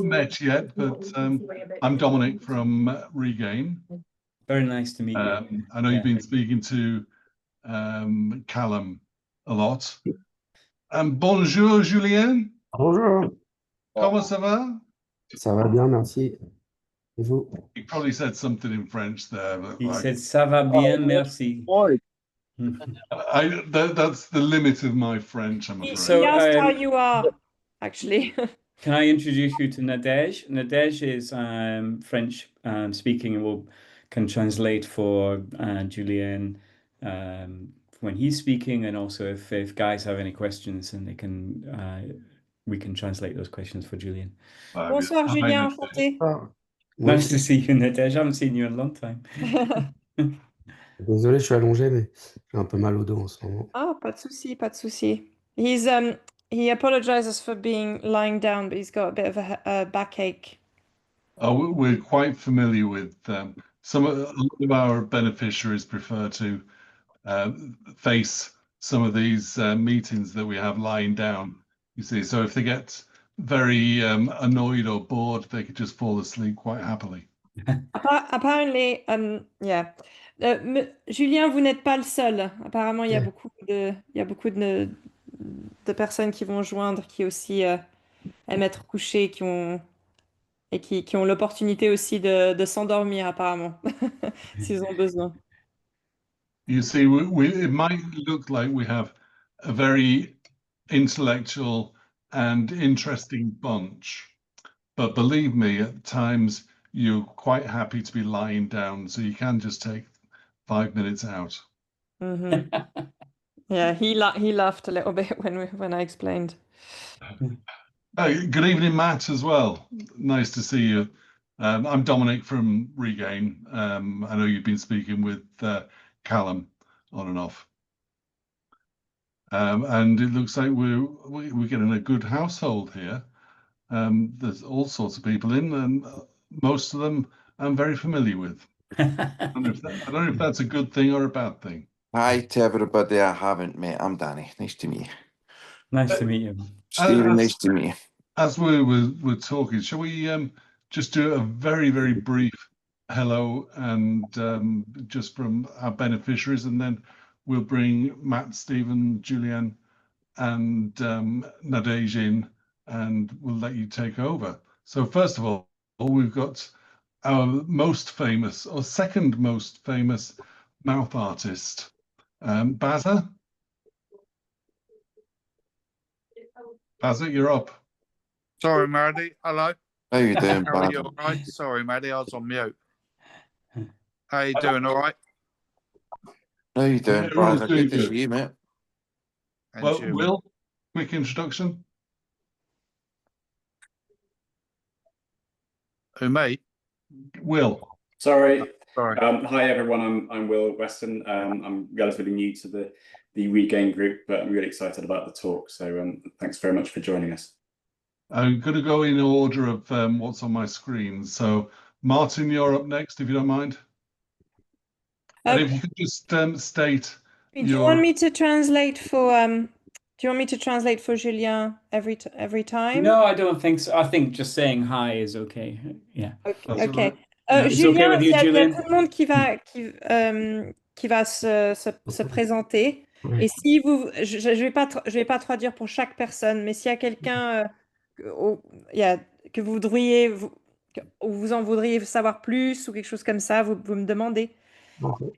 met yet, but I'm Dominic from Regain. Very nice to meet you. I know you've been speaking to Callum a lot. Bonjour, Julien. Bonjour, Comment ça va? ça va bien, merci. Et vous? He probably said something in French there, but He said, "Ça va bien, merci." that's the limit of my French, I'm afraid. So, He asked how you are, actually. Can I introduce you to Nadej? Nadej is French speaking and can translate for Julien when he's speaking, and also if guys have any questions, and we can translate those questions for Julien. Bonsoir, Julien, enchanté. Nice to see you, Nadej. I haven't seen you in a long time. Désolé, je suis allongé, mais j'ai un peu mal au dos en ce moment. Oh, pas de souci, pas de souci. He apologizes for being lying down, but he's got a bit of a backache. Oh, we're quite familiar with a lot of our beneficiaries prefer to face some of these meetings that we have lying down. You see, so if they get very annoyed or bored, they could just fall asleep quite happily. Apparently, yeah. Julien, vous n'êtes pas le seul. Apparemment, il y a beaucoup de personnes qui vont joindre, qui aussi aiment être couchées, qui ont l'opportunité aussi de s'endormir, apparemment, s'ils ont besoin. You see, it might look like we have a very intellectual and interesting bunch, but believe me, at times you're quite happy to be lying down, so you can just take 5 minutes out. Mm-hmm. Yeah, he laughed a little bit when I explained. Good evening, Matt, as well. Nice to see you. I'm Dominic from Regain. I know you've been speaking with Callum on and off. And it looks like we're getting a good household here. There's all sorts of people in, and most of them I'm very familiar with. I don't know if that's a good thing or a bad thing. Hi to everybody I haven't met. I'm Danny. Nice to meet you. Nice to meet you. Stephen, nice to meet you. As we're talking, shall we just do a very, very brief hello and just from our beneficiaries, and then we'll bring Matt, Stephen, Julian, and Nadej in, and we'll let you take over. So first of all, we've got our most famous, or second most famous, mouth artist, Baza. Baza, you're up. Sorry, Maddie. Hello. How you doing, How are you? Bob? All right? Sorry, Maddie. I was on mute. How you doing? All right? How you doing, Everyone's Brad? doing Good to good. see you, mate. And Well, you, Will, quick introduction. Who, me? Will. Sorry. Sorry. Hi everyone, I'm Will Weston. I'm relatively new to the Regain group, but I'm really excited about the talk. So thanks very much for joining us. I'm going to go in order of what's on my screen. So, Martin, you're up next, if you don't mind. And if you could just state. Do you want me to translate for? Do you want me to translate for Julien every time? No, I don't think so. I think just saying hi is okay. Yeah. Okay. It's okay with you, il y a Julien? tout le monde qui va se présenter. Et si je vais pas traduire pour chaque personne, mais s'il y a quelqu'un que vous voudriez, vous en voudriez savoir plus ou quelque chose comme ça, vous me demandez.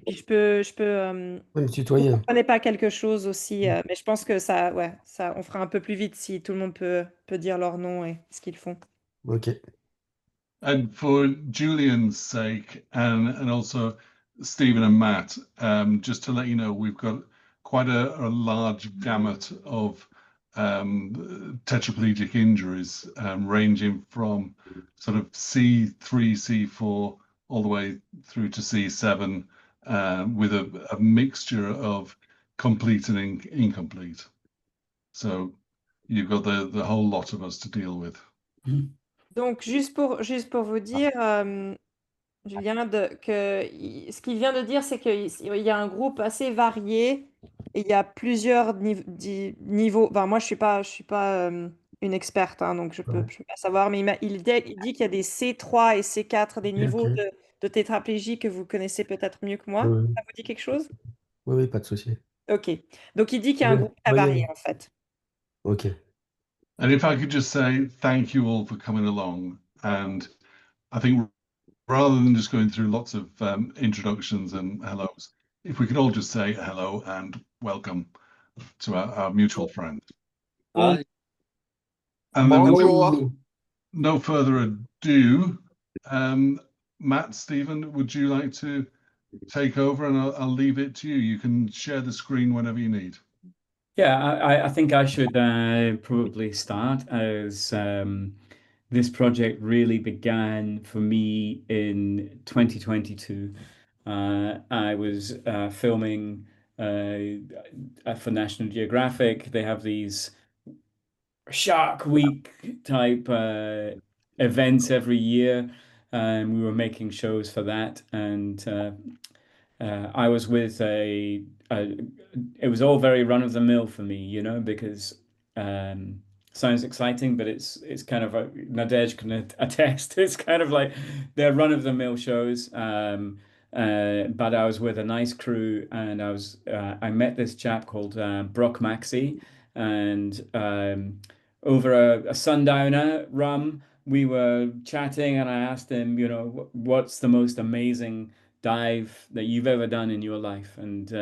Et je peux me tutoyer. Vous comprenez pas quelque chose aussi, mais je pense que on fera un peu plus vite si tout le monde peut dire leur nom et ce qu'ils font. Ok. And for Julian's sake, and also Stephen and Matt, just to let you know, we've got quite a large gamut of tetraplegic injuries, ranging from sort of C3, C4, all the way through to C7, with a mixture of complete and incomplete. So you've got the whole lot of us to deal with. Donc, juste pour vous dire, Julien, ce qu'il vient de dire, c'est qu'il y a un groupe assez varié et il y a plusieurs niveaux. Enfin, moi, je suis pas une experte, hein, donc je peux, Ouais. je peux pas savoir, mais il dit qu'il y a des C3 et C4, des Ok, niveaux ok. de tétraplégie que vous connaissez peut-être mieux que moi. Oui, Ça vous dit quelque chose? oui, oui, pas de souci. Ok. Donc il dit qu'il y a un Oui, groupe très oui, varié oui. en fait. Ok. And if I could just say thank you all for coming along. And I think rather than just going through lots of introductions and hellos, if we could all just say hello and welcome to our mutual friend. Hi. And then Bonjour. no further ado, Matt, Stephen, would you like to take over, and I'll leave it to you. You can share the screen whenever you need. Yeah, I think I should probably start, as this project really began for me in 2022. I was filming for National Geographic. They have these Shark Week type events every year. We were making shows for that, and I was with it was all very run of the mill for me, you know, because sounds exciting, but it's kind of a Nadej can attest. It's kind of like they're run of the mill shows. But I was with a nice crew, and I met this chap called Brock Maxey, and over a sundowner rum, we were chatting, and I asked him, you know, what's the most amazing dive that you've ever done in your life? And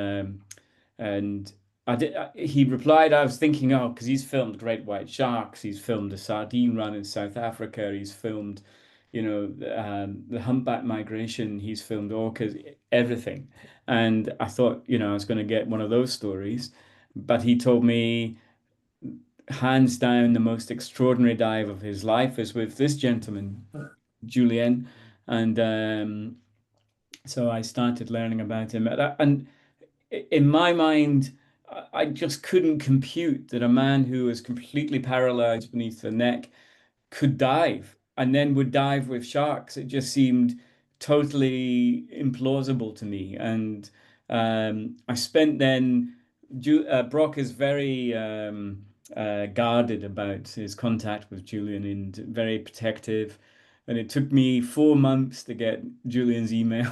I did. He replied, I was thinking, oh, because he's filmed great white sharks, he's filmed a sardine run in South Africa, he's filmed, you know, the humpback migration, he's filmed orcas, everything. And I thought, you know, I was going to get one of those stories, but he told me, hands down, the most extraordinary dive of his life is with this gentleman, Julien, and so I started learning about him. And in my mind, I just couldn't compute that a man who was completely paralyzed beneath the neck could dive and then would dive with sharks. It just seemed totally implausible to me. And I spent then, Brock is very guarded about his contact with Julian and very protective. And it took me 4 months to get Julian's email.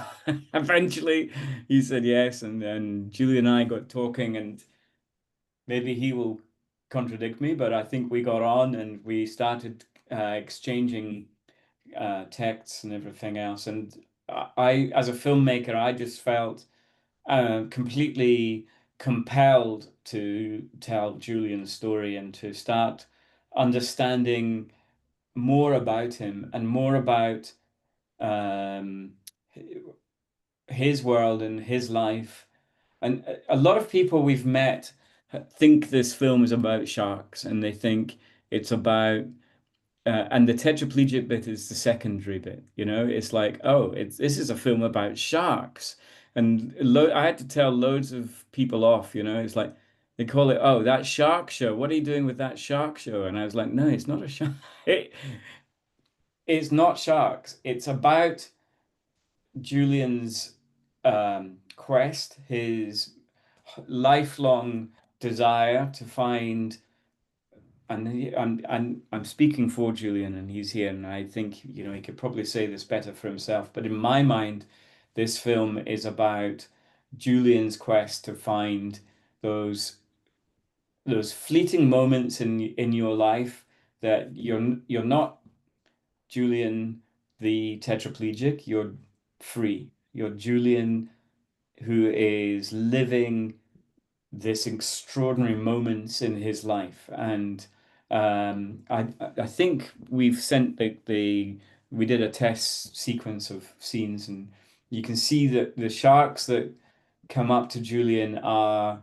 Eventually, he said yes. And then Julian and I got talking, and maybe he will contradict me, but I think we got on and we started exchanging texts and everything else. And as a filmmaker, I just felt completely compelled to tell Julian's story and to start understanding more about him and more about um, his world and his life. And a lot of people we've met think this film is about sharks, and they think it's about and the tetraplegic bit is the secondary bit. You know, it's like, oh, this is a film about sharks, and I had to tell loads of people off. You know, it's like they call it, oh, that shark show. What are you doing with that shark show? And I was like, no, it's not a shark. It's not sharks. It's about Julian's quest, his lifelong desire to find, and I'm speaking for Julian, and he's here, and I think, you know, he could probably say this better for himself. But in my mind, this film is about Julian's quest to find those fleeting moments in your life that you're not Julian the tetraplegic, you're free. You're Julian who is living this extraordinary moments in his life. And I think we've sent we did a test sequence of scenes, and you can see that the sharks that come up to Julian are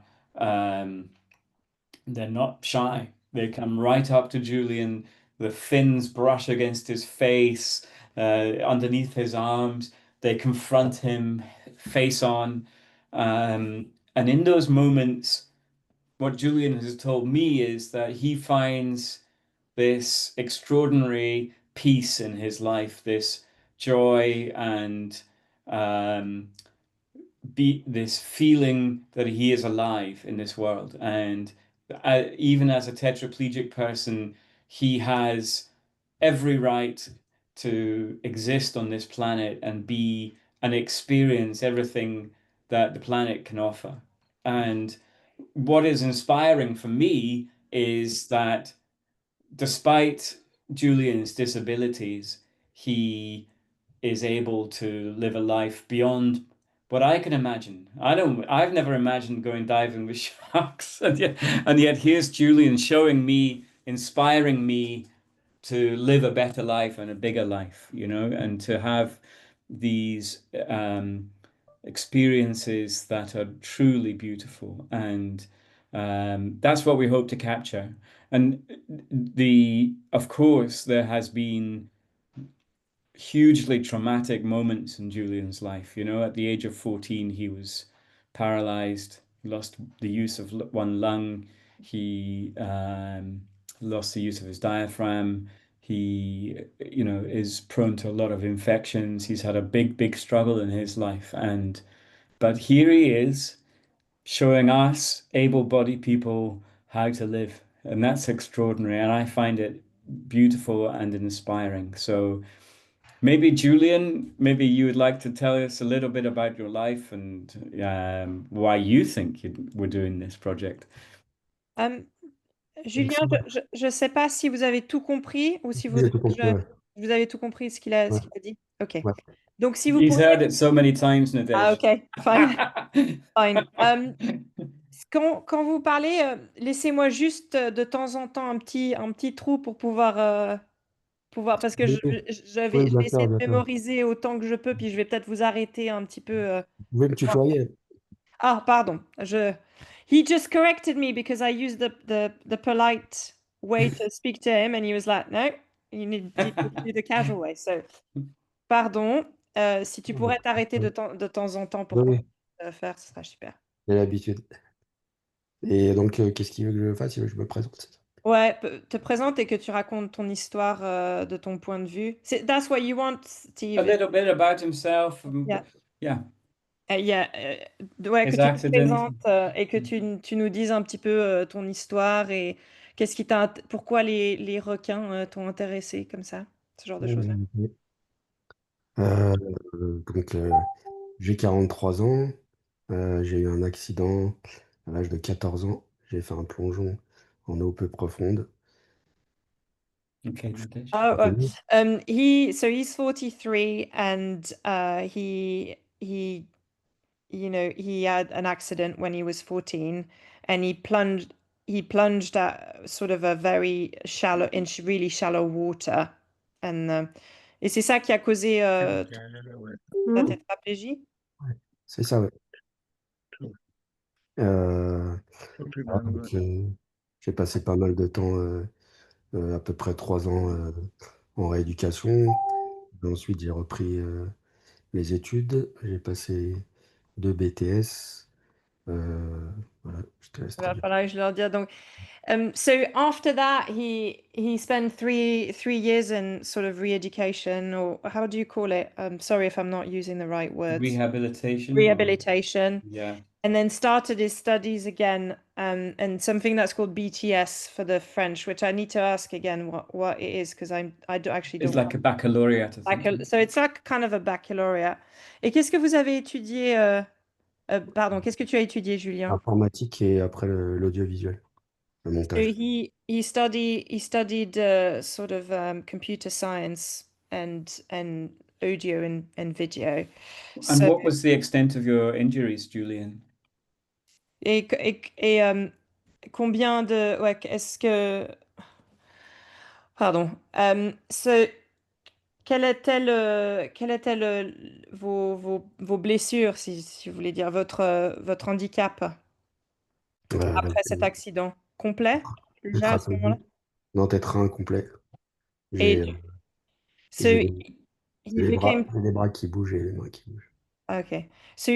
they're not shy. They come right up to Julian. The fins brush against his face, underneath his arms. They confront him face on. And in those moments, what Julian has told me is that he finds this extraordinary peace in his life, this joy and be this feeling that he is alive in this world. And even as a tetraplegic person, he has every right to exist on this planet and be and experience everything that the planet can offer. And what is inspiring for me is that despite Julian's disabilities, he is able to live a life beyond what I can imagine. I've never imagined going diving with sharks. And yet here's Julian showing me, inspiring me to live a better life and a bigger life, and to have these experiences that are truly beautiful. And that's what we hope to capture. And of course, there has been hugely traumatic moments in Julian's life. At the age of 14, he was paralyzed. He lost the use of one lung. He lost the use of his diaphragm. He, is prone to a lot of infections. He's had a big, big struggle in his life. But here he is showing us able-bodied people how to live. And that's extraordinary. And I find it beautiful and inspiring. So maybe Julian, maybe you would like to tell us a little bit about your life and why you think we're doing this project. Julien, je ne sais pas si vous avez tout compris ou si vous, J'ai tout compris, ouais. vous avez tout compris ce qu'il a dit. OK. Ouais. Donc, si vous He's pourriez... heard it so many times, Nadej. Ah, OK. Fine. Fine. Quand vous parlez, laissez-moi juste de temps en temps un petit trou pour pouvoir parce que je Oui, vais bien essayer sûr, de bien sûr. mémoriser autant que je peux, puis je vais peut-être vous arrêter un petit peu. Vous pouvez me tutoyer. Ah, pardon. He just corrected me because I used the polite way to speak to him, and he was like, "No, you need to do the casual way." So, pardon. Si tu pourrais t'arrêter de temps en temps pour Oui, qu'on oui, puisse faire, ce serait super. j'ai l'habitude. Et donc, qu'est-ce qu'il veut que je fasse? Il veut que je me présente, c'est ça? Ouais, te présente et que tu racontes ton histoire de ton point de vue. That's what you want, Steve. A little bit about himself. Yeah. Yeah. Yeah, ouais, que His tu te accident. présentes et que tu nous dises un petit peu ton histoire et qu'est-ce qui pourquoi les requins t'ont intéressé comme ça, ce genre de choses-là. Euh, donc, j'ai 43 ans. J'ai eu un accident à l'âge de 14 ans. J'ai fait un plongeon en eau peu profonde. Okay, Nadej. Oh, he's 43 and he he had an accident when he was 14 and he plunged at sort of a very shallow really shallow water et c'est ça qui a causé ta tétraplégie? C'est ça, ouais. Voilà, donc, j'ai passé pas mal de temps, à peu près 3 ans en rééducation. Ensuite, j'ai repris les études. J'ai passé 2 BTS. Voilà, je te laisse Il va traduire. falloir que je leur dise donc. So after that, he spent three years in sort of re-education, or how do you call it? Sorry if I'm not using the right words. Rehabilitation. Rehabilitation. Yeah. And then started his studies again, and something that's called BTS for the French, which I need to ask again what it is because actually It's don't. like a baccalaureate, I think. So it's like kind of a baccalaureate. Et qu'est-ce que vous avez étudié? Pardon, qu'est-ce que tu as étudié, Julien? Informatique et après l'audiovisuel, le So montage. he studied sort of computer science and audio and video. And So what was the extent of your injuries, Julian? et combien de ouais, est-ce que pardon. So quel était vos blessures, si vous voulez dire, votre handicap après cet accident complet déjà à ce moment-là? Tétraplégie. Non, tétra incomplet. Et J'ai so he became les bras qui bougent et les mains qui bougent. okay. So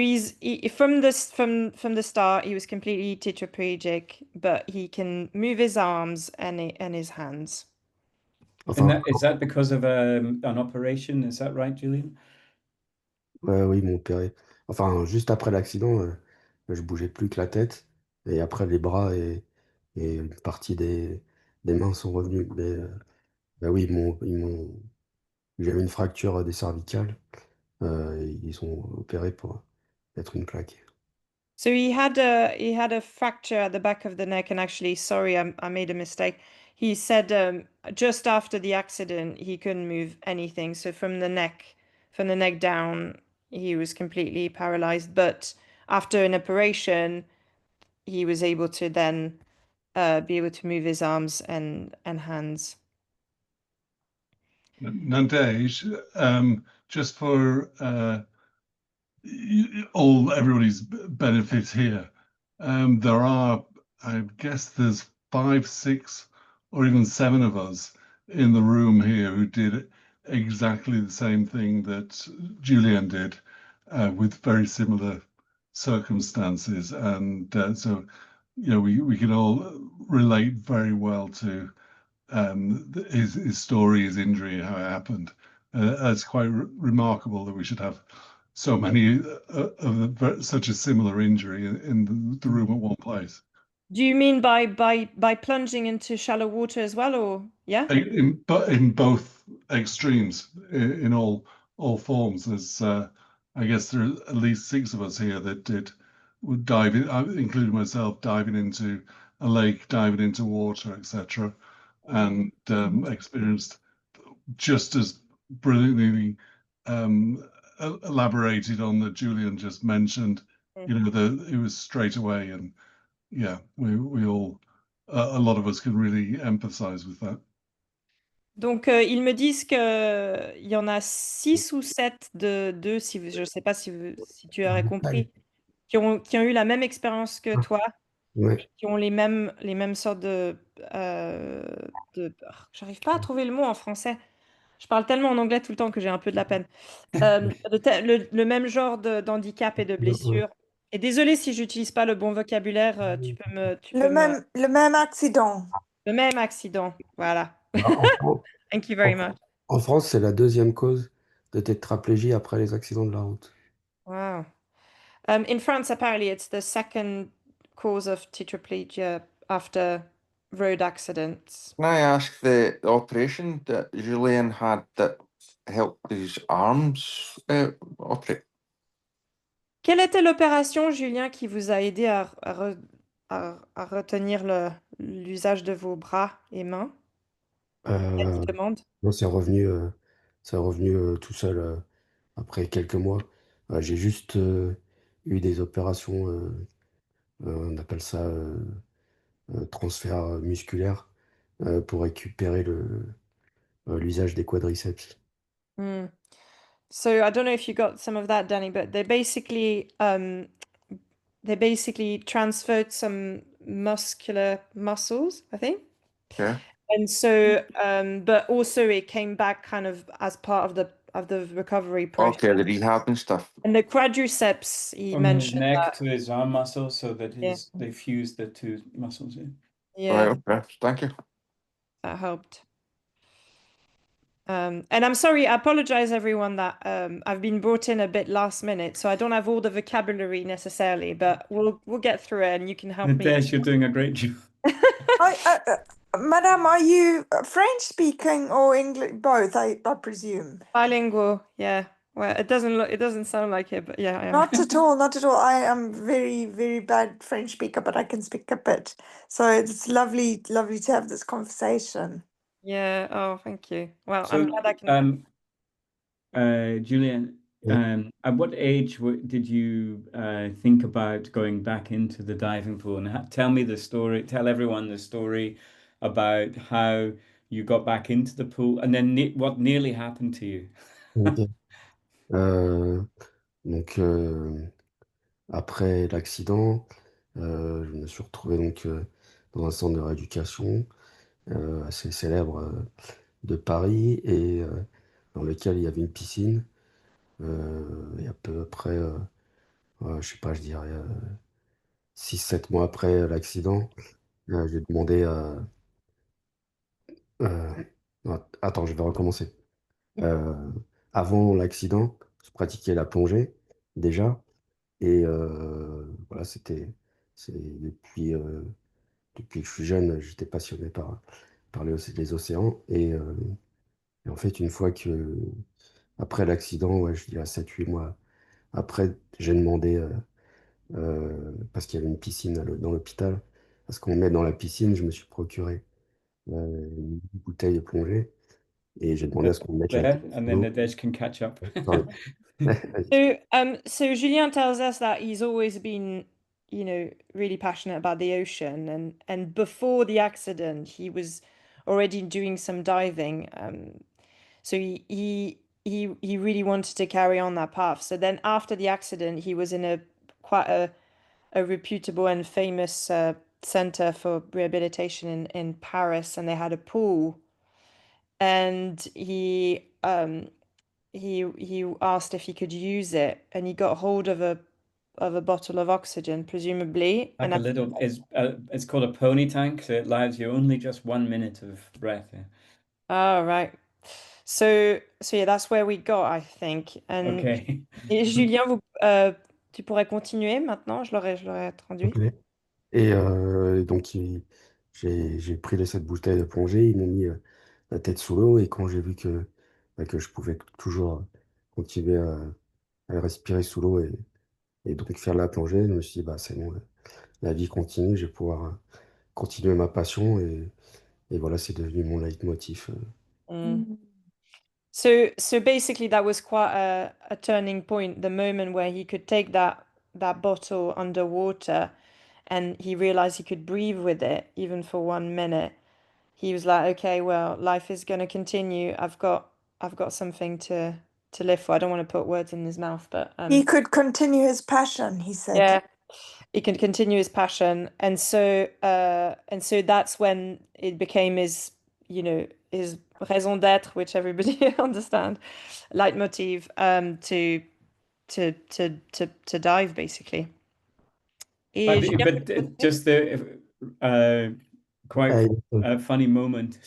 from the start he was completely tetraplegic, but he can move his arms and his hands. Enfin, Is that because of an operation? Is that right, Julian? oui, ils m'ont opéré. Enfin, juste après l'accident, je bougeais plus que la tête. Et après, les bras et une partie des mains sont revenus. Mais bah oui, j'avais une fracture des cervicales. Ils ont opéré pour mettre une plaque. So he had a fracture at the back of the neck, and actually, sorry, I made a mistake. He said just after the accident, he couldn't move anything. So from the neck down, he was completely paralyzed. But after an operation, he was able to then be able to move his arms and hands. Nadej, just for everybody's benefit here, there are, I guess there's 5, 6, or even 7 of us in the room here who did exactly the same thing that Julian did, with very similar circumstances. And so, we can all relate very well to his story, his injury, how it happened. It's quite remarkable that we should have so many of such a similar injury in the room at one place. Do you mean by plunging into shallow water as well, or yeah? In both extremes, in all forms. There's, I guess there are at least 6 of us here that would dive in, including myself, diving into a lake, diving into water, etc., and experienced just as brilliantly elaborated on that Julian just mentioned. It was straight away, and yeah, we all, a lot of us can really empathize with that. Donc, ils me disent que il y en a 6 ou 7 d'eux, je ne sais pas si tu aurais compris, qui ont eu la même expérience que toi, Ouais. qui ont les mêmes sortes j'arrive pas à trouver le mot en français. Je parle tellement en anglais tout le temps que j'ai un peu de la peine. Le même genre d'handicap et de blessure. Et désolé si j'utilise pas le bon vocabulaire, Le même accident. le même accident, voilà. Thank you very much. En France, c'est la deuxième cause de tétraplégie après les accidents de la route. Wow. In France, apparently, it's the second cause of tetraplegia after road accidents. Can I ask the operation that Julian had that helped his arms operate? Quelle était l'opération, Julien, qui vous a aidé à retenir l'usage de vos bras et mains? Elle Euh, demande. non, c'est revenu tout seul après quelques mois. J'ai juste eu des opérations, on appelle ça transfert musculaire, pour récupérer l'usage des quadriceps. Hmm. So I don't know if you got some of that, Danny, but they basically transferred some muscular muscles, I think. Yeah. And so, but also it came back kind of as part of the recovery process. Okay, the rehab and stuff. And the quadriceps, he From his mentioned neck that. to his arm muscle, so that Yeah. they fused the 2 muscles in. Yeah, Right, okay, thank you. that helped. And I'm sorry, I apologize everyone that I've been brought in a bit last minute, so I don't have all the vocabulary necessarily, but we'll get through it and you can help me. Nadesh, you're doing a great job. Madam, are you French speaking or English? Both, I presume. Bilingual, yeah. Well, it doesn't sound like it, but yeah, I am. Not at all, not at all. I am very, very bad French speaker, but I can speak a bit. So it's lovely to have this conversation. Yeah, oh, thank you. Well, So, I'm glad I can. Julian, at what age did you think about going back into the diving pool? And tell me the story, tell everyone the story about how you got back into the pool and then what nearly happened to you. Ok. Donc, après l'accident, je me suis retrouvé donc dans un centre de rééducation assez célèbre de Paris et dans lequel il y avait une piscine. Et à peu près, je sais pas, je dirais 6-7 mois après l'accident, j'ai demandé non, attends, je vais recommencer. Euh, Avant l'accident, je pratiquais la plongée déjà. Et voilà, c'est depuis que je suis jeune, j'étais passionné des océans. Et en fait, une fois que, après l'accident, ouais, je dirais 7-8 mois après, j'ai demandé, parce qu'il y avait une piscine dans l'hôpital, parce qu'on met dans la piscine, je me suis procuré une bouteille de plongée et j'ai demandé à ce qu'on me mette la There, tête and sous then l'eau. Nadej can catch up. Sorry. So Julien tells us that he's always been, really passionate about the ocean, and before the accident, he was already doing some diving. So he really wanted to carry on that path. So then after the accident, he was in quite a reputable and famous center for rehabilitation in Paris, and they had a pool, and he asked if he could use it, and he got hold of a bottle of oxygen, presumably. Like a little, it's called a pony tank, so it allows you only just 1 minute of breath. Yeah. Oh, right. So yeah, that's where we got, I think. Okay. Et Julien, tu pourrais continuer maintenant, je l'aurais traduit. Ok. Et donc, j'ai pris cette bouteille de plongée, ils m'ont mis la tête sous l'eau, et quand j'ai vu que je pouvais toujours continuer à respirer sous l'eau et donc faire la plongée, je me suis dit, bah, c'est bon, la vie continue, je vais pouvoir continuer ma passion, et voilà, c'est devenu mon leitmotiv. Mm. So basically that was quite a turning point, the moment where he could take that bottle underwater and he realized he could breathe with it even for 1 minute. He was like, okay, well, life is going to continue. I've got something to live for. I don't want to put words in his mouth, but He could continue his passion, he said. yeah, he can continue his passion, and so that's when it became his raison d'être, which everybody understand, leitmotiv, to dive basically. Et But just the quite Ah, funny moment.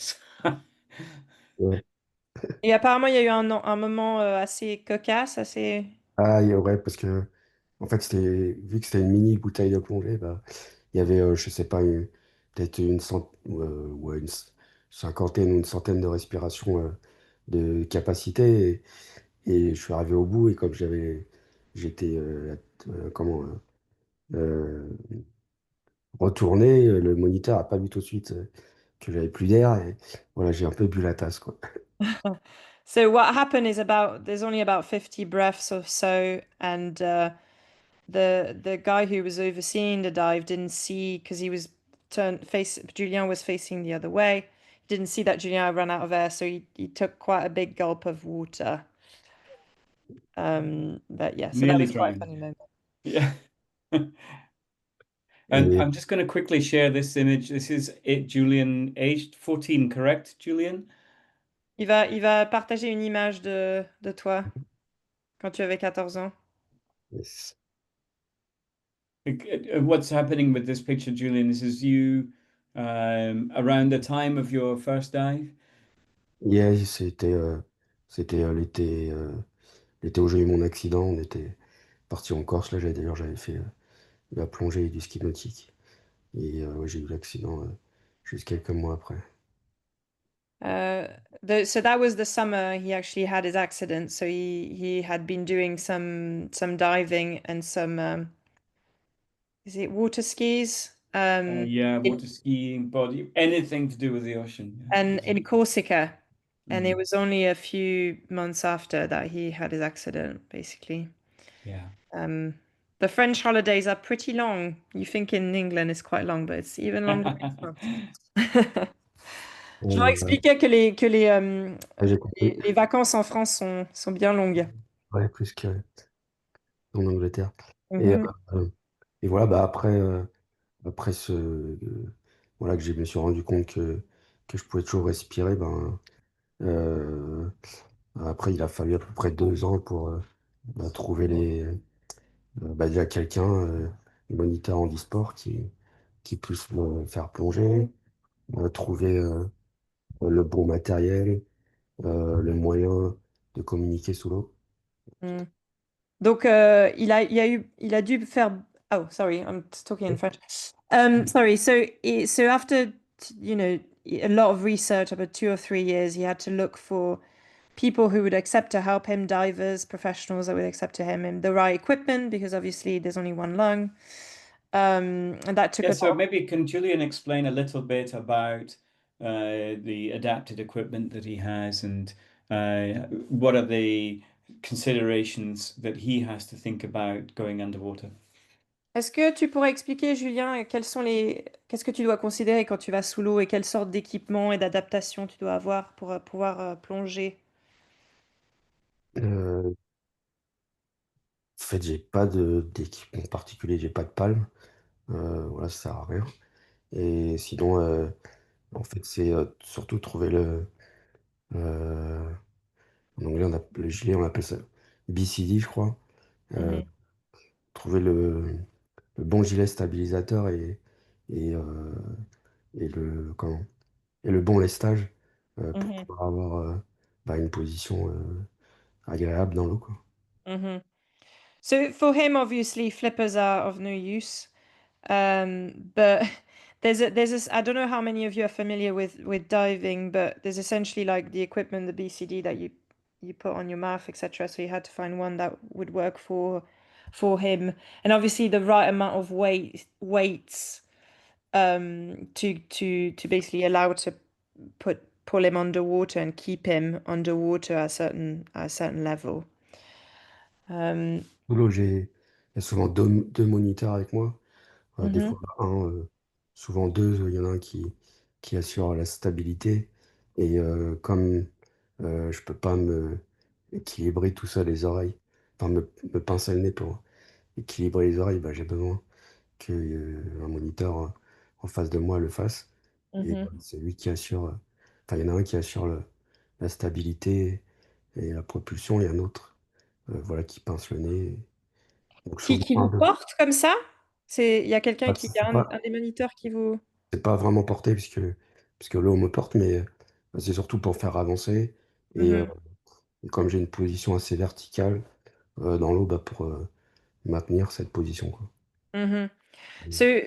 ouais. et apparemment il y a eu un moment assez cocasse, assez. Ah, ouais, parce que, en fait, vu que c'était une mini bouteille de plongée, bah, il y avait, je sais pas, peut-être ouais, cinquantaine ou une centaine de respirations de capacité. Et je suis arrivé au bout, et comme j'étais, comment, euh, retourné, le moniteur a pas vu tout de suite que j'avais plus d'air, et voilà, j'ai un peu bu la tasse, quoi. So what happened is there's only about 50 breaths or so, and the guy who was overseeing the dive didn't see, because he was Julien was facing the other way. He didn't see that Julien ran out of air, so he took quite a big gulp of water. But yeah, so that Nearly was quite a drowned. funny moment. Yeah. And Et I'm just going to quickly share this image. This is it, Julian, aged 14, correct, Julian? Il va partager une image de toi quand tu avais 14 ans. yes. What's happening with this picture, Julian? This is you around the time of your first dive? Yeah, c'était l'été où j'ai eu mon accident. On était parti en Corse. Là, j'avais fait de la plongée et du ski nautique. Et ouais, j'ai eu l'accident juste quelques mois après. So that was the summer he actually had his accident. So he had been doing some diving and some is it water skis? Yeah, water skiing, body, anything to do with the ocean. Yeah. And in Corsica. And it Mhm. was only a few months after that he had his accident, basically. Yeah. The French holidays are pretty long. You think in England it's quite long, but it's even longer in France. Je leur expliquais J'ai compris. les vacances en France sont bien longues. Ouais, plus qu'en Angleterre. Et, Mhm. et voilà, bah après voilà, que je me suis rendu compte que je pouvais toujours respirer, ben, euh, après, il a fallu à peu près 2 ans pour trouver déjà quelqu'un, un moniteur en e-sport qui puisse me faire plonger, trouver le bon matériel, le moyen de communiquer sous l'eau. Mm. Donc, il a dû faire. Oh, sorry, I'm talking in French. Sorry. So after, a lot of research over 2 or 3 years. He had to look for people who would accept to help him, divers, professionals that would accept to him the right equipment, because obviously there's only one lung. And that took Yeah, a so lot. maybe can Julian explain a little bit about the adapted equipment that he has and what are the considerations that he has to think about going underwater? Est-ce que tu pourrais expliquer, Julien, qu'est-ce que tu dois considérer quand tu vas sous l'eau et quelle sorte d'équipement et d'adaptation tu dois avoir pour pouvoir plonger? En fait, j'ai pas d'équipement particulier, j'ai pas de palme. Voilà, ça sert à rien. Et sinon, en fait, c'est surtout trouver euh, en anglais, le gilet, on appelle ça BCD, je crois. Euh, Mhm, Trouver le bon gilet stabilisateur et, et comment, et le bon lestage pour mhm, pouvoir avoir bah, une position agréable dans l'eau, quoi. mhm. So for him, obviously, flippers are of no use. But I don't know how many of you are familiar with diving, but there's essentially like the equipment, the BCD that you put on your mouth, etc. So you had to find one that would work for him, and obviously the right amount of weights to basically allow to pull him underwater and keep him underwater at a certain level. Sous l'eau, il y a souvent deux moniteurs avec moi. Des Mhm, fois un, souvent deux, il y en a un qui assure la stabilité. Et comme je peux pas me équilibrer tout seul les oreilles, enfin me pincer le nez pour équilibrer les oreilles, bah, j'ai besoin qu'un moniteur en face de moi le fasse. Et mhm. c'est lui qui assure, enfin il y en a un qui assure la stabilité et la propulsion, et un autre voilà, qui pince le nez. Donc souvent Qui un vous deux. porte comme ça? Il y a quelqu'un Bah, qui, il y a un des moniteurs qui vous. c'est pas vraiment porté puisque l'eau me porte, mais c'est surtout pour faire avancer. Et Mhm, comme j'ai une position assez verticale dans l'eau, bah, pour maintenir cette position, quoi. mhm. So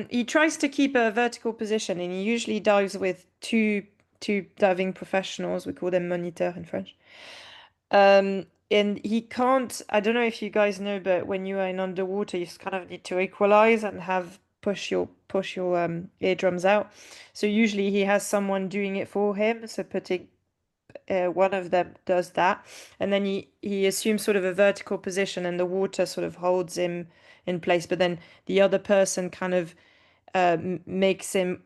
he tries to keep a vertical position, and he usually dives with two diving professionals. We call them moniteurs in French. And he can't. I don't know if you guys know, but when you are in underwater, you just kind of need to equalize and have push your eardrums out. So usually he has someone doing it for him. So putting one of them does that, and then he assumes sort of a vertical position, and the water sort of holds him in place. But then the other person kind of makes him,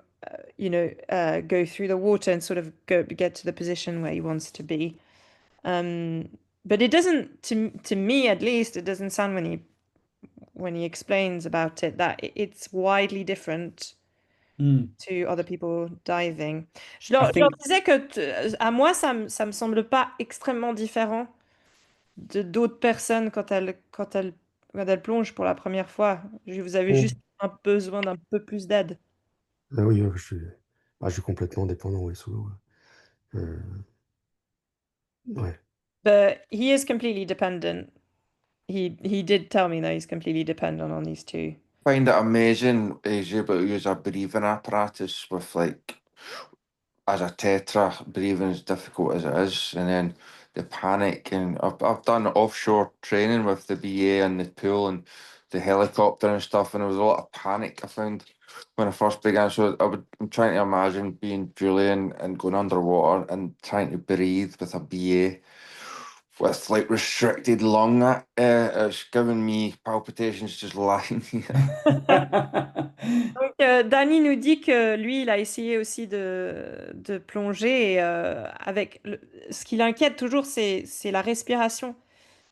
go through the water and sort of get to the position where he wants to be. But it doesn't, to me at least, it doesn't sound when he explains about it that it's widely different Hmm. to other people diving. Je I leur think disais que à moi, ça me semble pas extrêmement différent de d'autres personnes quand elles plongent pour la première fois. Vous avez Mm. juste un besoin d'un peu plus d'aide. Ah oui, je suis complètement dépendant, ouais, sous l'eau. Ouais. But he is completely dependent. He did tell me that he's completely dependent on these two. Find it amazing he's able to use a breathing apparatus with like as a tetra, breathing as difficult as it is, and then the panic. And I've done offshore training with the BA and the pool and the helicopter and stuff, and there was a lot of panic I found when I first began. So I'm trying to imagine being Julian and going underwater and trying to breathe with a BA with like restricted lung. It's giving me palpitations just lying here. Donc, Danny nous dit que lui, il a essayé aussi de plonger et ce qui l'inquiète toujours, c'est la respiration.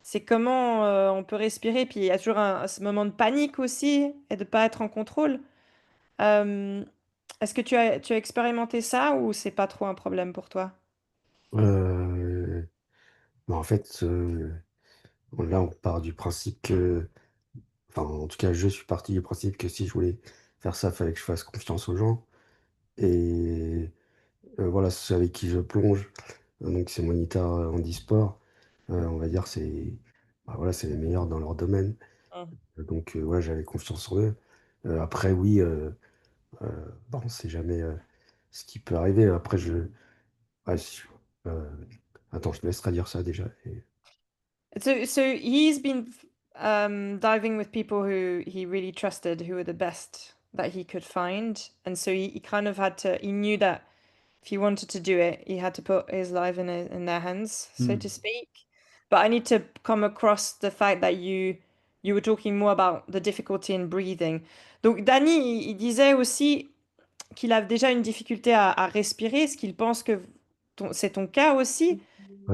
C'est comment on peut respirer. Puis il y a toujours ce moment de panique aussi et de pas être en contrôle. Euh, Est-ce que tu as expérimenté ça ou c'est pas trop un problème pour toi? Euh, Mais en fait, là, on part du principe que, enfin, en tout cas, je suis parti du principe que si je voulais faire ça, il fallait que je fasse confiance aux gens. Et voilà, ceux avec qui je plonge, donc c'est moniteur handisport, on va dire, bah, voilà, c'est les meilleurs dans leur domaine. Donc, ouais, j'avais confiance en eux. Après, oui, bon, on sait jamais ce qui peut arriver. Après, ouais, attends, je te laisserai dire ça déjà. So he's been diving with people who he really trusted, who were the best that he could find, and so he kind of had to. He knew that if he wanted to do it, he had to put his life in their hands, so to speak. But I need to come across the fact that you were talking more about the difficulty in breathing. Donc Danny, il disait aussi qu'il a déjà une difficulté à respirer. Est-ce qu'il pense que c'est ton cas aussi?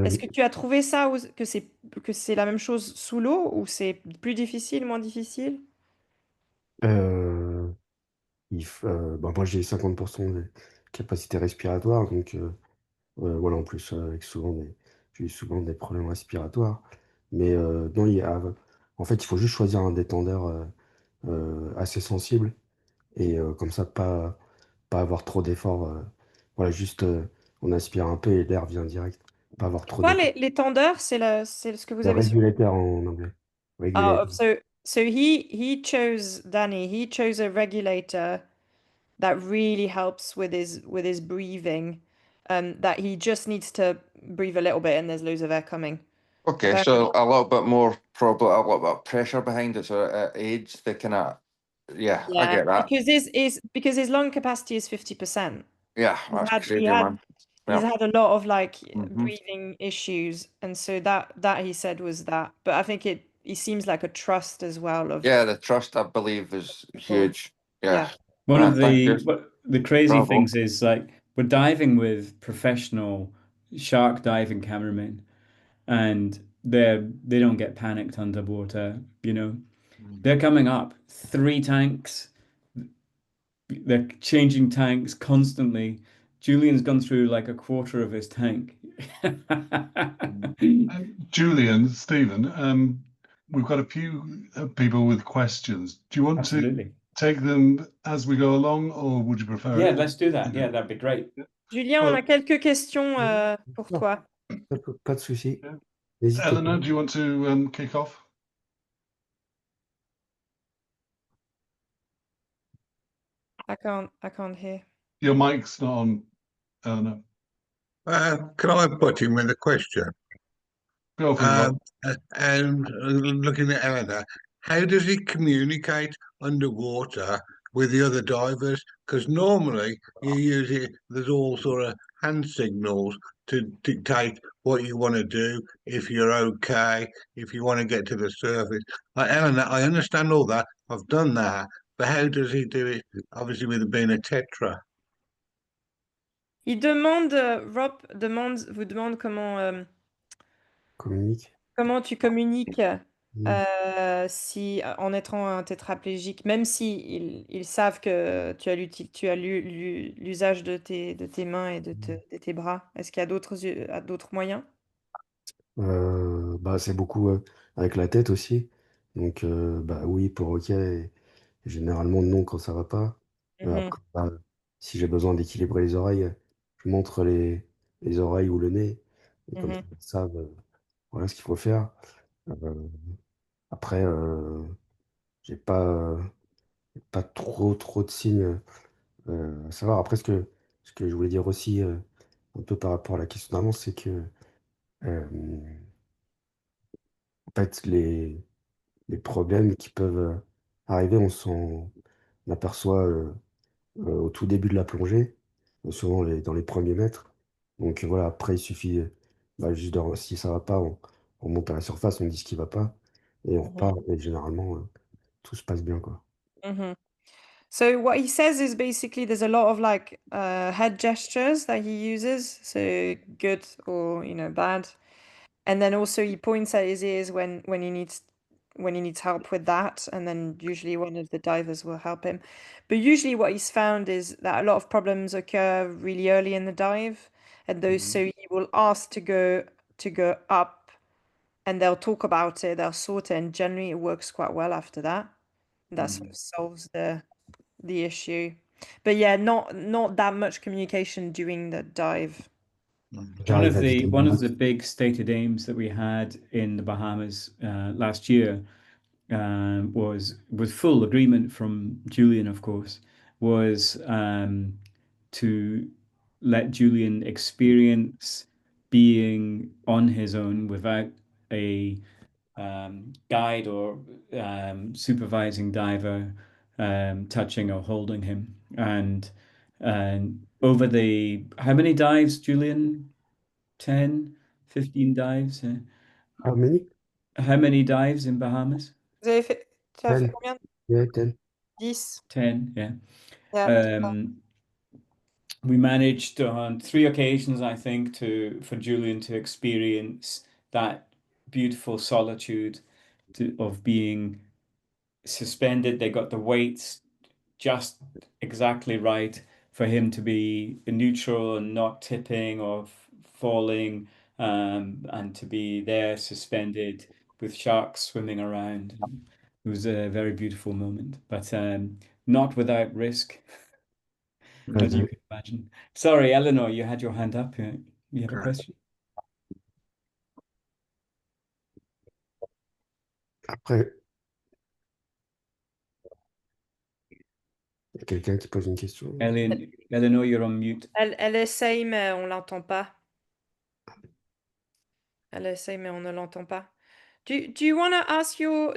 Est-ce que tu as trouvé ça que c'est la même chose sous l'eau ou c'est plus difficile, moins difficile? Euh, bah, moi, j'ai 50% de capacité respiratoire, donc voilà, en plus, j'ai eu souvent des problèmes respiratoires. Mais non, en fait, il faut juste choisir un détendeur assez sensible et comme ça, pas avoir trop d'efforts. Voilà, juste on aspire un peu et l'air vient direct. Pas avoir trop Quoi, d'efforts. les tendeurs, c'est ce que vous Le avez sur. régulateur en anglais. Oh, Régulateur. so he chose Danny. He chose a regulator that really helps with his breathing. That he just needs to breathe a little bit, and there's loads of air coming. Okay, Um, so a little bit more, probably a little bit of pressure behind it, so it aids the kind of, yeah, I yeah, get that. because his lung capacity is 50%. Yeah, He's that's had he crazy, had man. he's Yeah. had a lot of like Mhm. breathing issues, and so that he said was that. But I think he seems like a trust as well of Yeah, the trust, I believe, is people. huge. Yeah. Yeah. One of Thank you. the crazy Bravo. things is like we're diving with professional shark diving cameramen, and they don't get panicked underwater, you know. They're coming up 3 tanks. They're changing tanks constantly. Julian's gone through like a quarter of his tank. Julian, Stephen, we've got a few people with questions. Do you want to Absolutely. take them as we go along, or would you prefer Yeah, it? let's do that. Yeah, that'd be great. Julien, on a quelques questions pour toi. Pas de souci. Yeah. N'hésitez Eleanor, pas. do you want to kick off? I can't hear. Your mic's not on, Eleanor. Can I put him with a question? Go for it, Rob. And looking at Eleanor, how does he communicate underwater with the other divers? Because normally there's all sort of hand signals to dictate what you want to do, if you're okay, if you want to get to the surface. Like Eleanor, I understand all that. I've done that. But how does he do it? Obviously, with it being a tetra. Il demande, Rob vous demande Communique. comment tu communiques Mm. si en étant un tétraplégique, même si ils savent que tu as l'usage de tes mains et de tes bras. Est-ce qu'il y a d'autres moyens? Bah, c'est beaucoup avec la tête aussi. Donc, bah, oui pour OK. Et généralement, non quand ça va pas. Mhm, Après, bah, si j'ai besoin d'équilibrer les oreilles, je montre les oreilles ou le nez. Et comme ça, mhm. ils savent voilà ce qu'il faut faire. Euh, Après, j'ai pas trop de signes à savoir. Après, ce que je voulais dire aussi, un peu par rapport à la question d'avant, c'est que euh, en fait, les problèmes qui peuvent arriver, on aperçoit au tout début de la plongée, souvent dans les premiers mètres. Donc voilà, après, il suffit bah, juste si ça va pas, on monte à la surface, on dit ce qui va pas, et on Mhm. repart, et généralement, tout se passe bien, quoi. Mhm. So what he says is basically there's a lot of like head gestures that he uses, so good or bad, and then also he points at his ears when he needs help with that, and then usually one of the divers will help him. But usually what he's found is that a lot of problems occur really early in the dive, and those so he will ask to go up, and they'll talk about it, they'll sort it, and generally it works quite well after that. That sort of solves the issue. But yeah, not that much communication during the dive. J'arrive à vider le One of max. the big stated aims that we had in the Bahamas last year was with full agreement from Julian, of course, was to let Julian experience being on his own without a guide or supervising diver touching or holding him. And over the, how many dives, Julian? 10, 15 dives? How many? How many dives in Bahamas? Tu as fait 10. combien? Yeah, 10. 10. 10, yeah. Yeah. We managed on 3 occasions, I think, for Julian to experience that beautiful solitude of being suspended. They got the weights just exactly right for him to be neutral and not tipping or falling, and to be there suspended with sharks swimming around. It was a very beautiful moment, but not without risk, as you can imagine. Sorry, Eleanor, you had your hand up. You have a question? Après, il y a quelqu'un qui pose une question. Eleanor, you're on mute. Elle essaye, mais on l'entend pas. Elle essaye, mais on ne l'entend pas. Do you want to ask your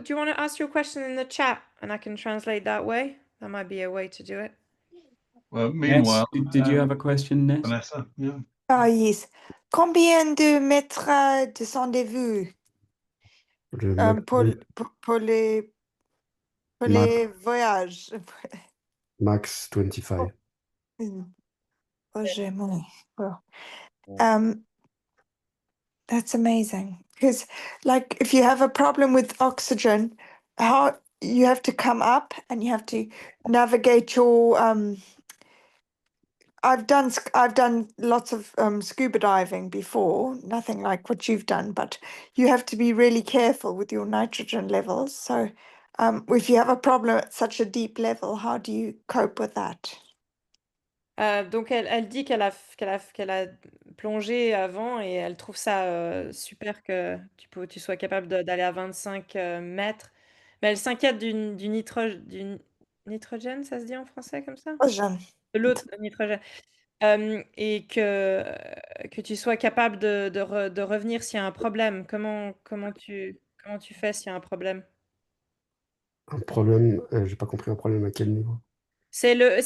question in the chat, and I can translate that way? That might be a way to do it. Well, meanwhile, did you have a question, Ness? Vanessa? Yeah. Ah, yes. Combien de mètres descendez-vous pour les voyages? Max 25. Oh, j'ai mon. That's amazing. Because, like, if you have a problem with oxygen, how you have to come up and you have to navigate your. I've done lots of scuba diving before, nothing like what you've done, but you have to be really careful with your nitrogen levels. So, if you have a problem at such a deep level, how do you cope with that? Donc elle dit qu'elle a plongé avant et elle trouve ça super que tu sois capable d'aller à 25 mètres. Mais elle s'inquiète du nitrogène, ça se dit en français comme ça? De l'autre nitrogène. Et que tu sois capable de revenir s'il y a un problème. Comment tu fais s'il y a un problème? Un problème, j'ai pas compris un problème à quel niveau? C'est le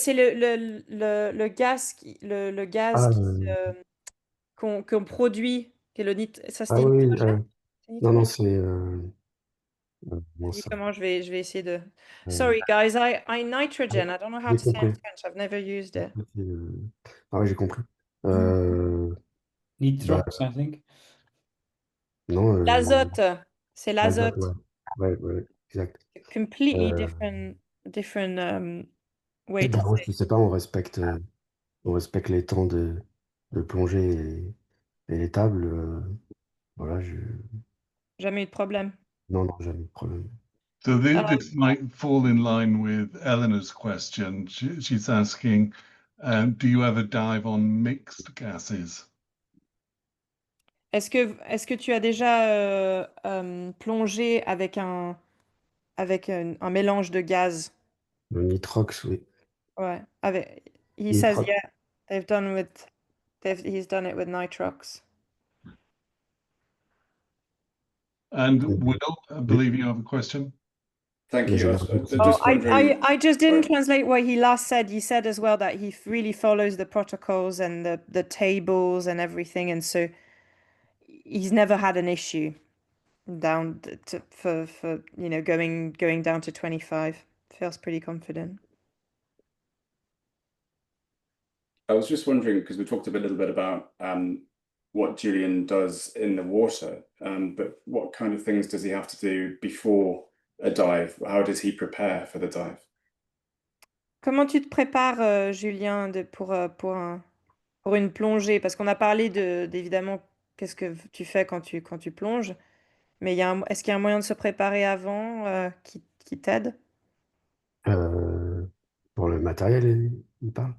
gaz le gaz qu'on produit, qui est ça se Ah dit oui, nitrogène? non, non, c'est... Ça dit ça, comment? Je vais essayer de. Sorry, guys, nitrogen. I don't know how j'ai to say in compris. French. I've never used it. Ah oui, j'ai compris. Nitrox, I think. Non. L'azote, c'est L'azote, l'azote. ouais, exact. Completely different way to Moi, say. je sais pas, on respecte les temps de plongée et les tables. Voilà, Jamais eu de problème. non, jamais de problème. So this might fall in line with Eleanor's question. She's asking, do you ever dive on mixed gases? Est-ce que tu as déjà plongé avec un mélange de gaz? Le nitrox, oui. Ouais. He Nitrox. says yeah. He's done it with nitrox. And Will, I believe you have a question. Thank you. I was Oh, just wondering. I just didn't Sorry. translate what he last said. He said as well that he really follows the protocols and the tables and everything, and so he's never had an issue down for going down to 25. Feels pretty confident. I was just wondering, because we talked a little bit about what Julian does in the water, but what kind of things does he have to do before a dive? How does he prepare for the dive? Comment tu te prépares, Julien, pour une plongée? Parce qu'on a parlé d'évidemment qu'est-ce que tu fais quand tu plonges, mais est-ce qu'il y a un moyen de se préparer avant qui t'aide? Pour le matériel, il parle.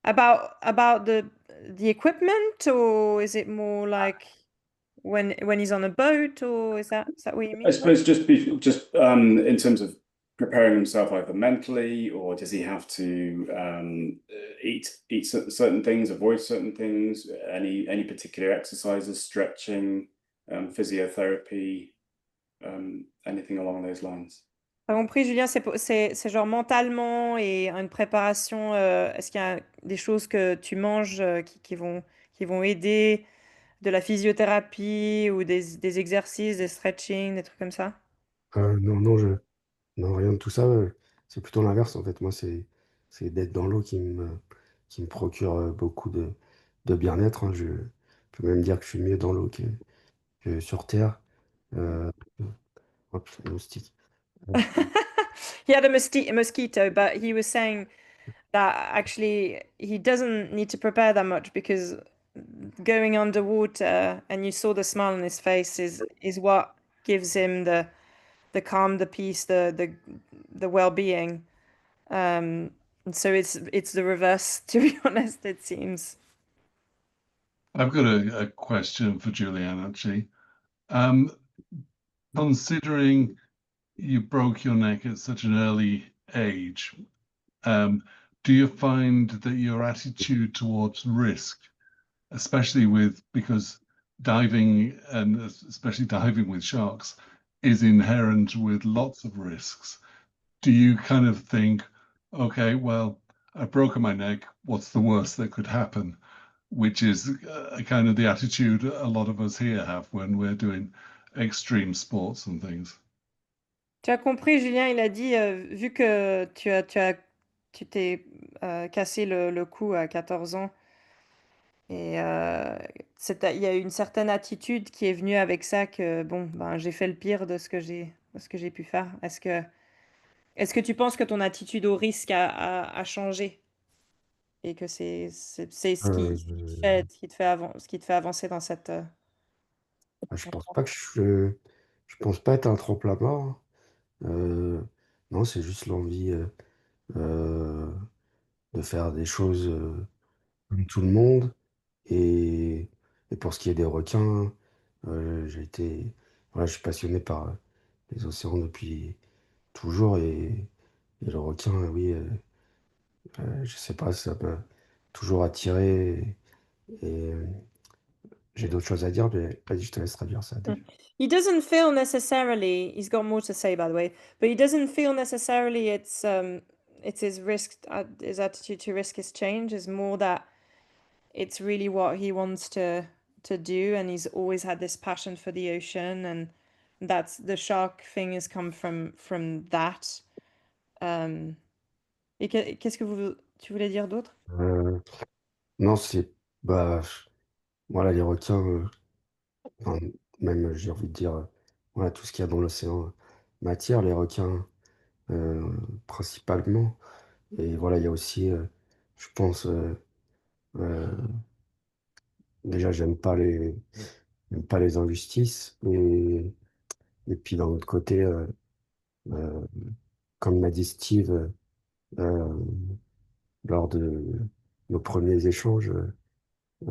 About the equipment, or is it more like when he's on a boat, or is that what you mean? I suppose just in terms of preparing himself either mentally, or does he have to eat certain things, avoid certain things, any particular exercises, stretching, physiotherapy, anything along those lines? T'as compris, Julien, c'est genre mentalement et une préparation. Est-ce qu'il y a des choses que tu manges qui vont aider, de la physiothérapie ou des exercices, des stretching, des trucs comme ça? Non, non, rien de tout ça. C'est plutôt l'inverse, en fait. Moi, c'est d'être dans l'eau qui me procure beaucoup de bien-être, hein. Je peux même dire que je suis mieux dans l'eau que sur Terre. Euh, Hop, le moustique. He had a mosquito, but he was saying that actually he doesn't need to prepare that much because going underwater and you saw the smile on his face is what gives him the calm, the peace, the well-being. And so it's the reverse, to be honest, it seems. I've got a question for Julianne, actually. Considering you broke your neck at such an early age, do you find that your attitude towards risk, especially because diving, and especially diving with sharks, is inherent with lots of risks, do you kind of think, okay, well, I've broken my neck, what's the worst that could happen? Which is kind of the attitude a lot of us here have when we're doing extreme sports and things. Tu as compris, Julien, il a dit, vu que tu t'es cassé le cou à 14 ans, et il y a une certaine attitude qui est venue avec ça que, bon, ben, j'ai fait le pire de ce que j'ai pu faire. Est-ce que tu penses que ton attitude au risque a changé et que c'est Euh, ce qui te fait ce qui te fait avancer dans cette... je pense pas que je pense pas être un trompe-la-mort, hein. Non, c'est juste l'envie euh, de faire des choses comme tout le monde. Et pour ce qui est des requins, voilà, je suis passionné par les océans depuis toujours. Et le requin, oui, je sais pas, ça m'a toujours attiré. Et j'ai d'autres choses à dire, mais vas-y, je te laisse traduire ça déjà. He doesn't feel necessarily, he's got more to say by the way, but he doesn't feel necessarily it's his his attitude to risk has changed. It's more that it's really what he wants to do, and he's always had this passion for the ocean, and that's the shark thing has come from that. Et qu'est-ce que tu voulais dire d'autre? Euh, non, bah, voilà, les requins, enfin, même, j'ai envie de dire, voilà, tout ce qu'il y a dans l'océan m'attire, les requins euh, principalement. Et voilà, il y a aussi, je pense, euh, déjà, j'aime pas les injustices. Et puis d'un autre côté, euh, comme m'a dit Steve euh, lors de nos premiers échanges, il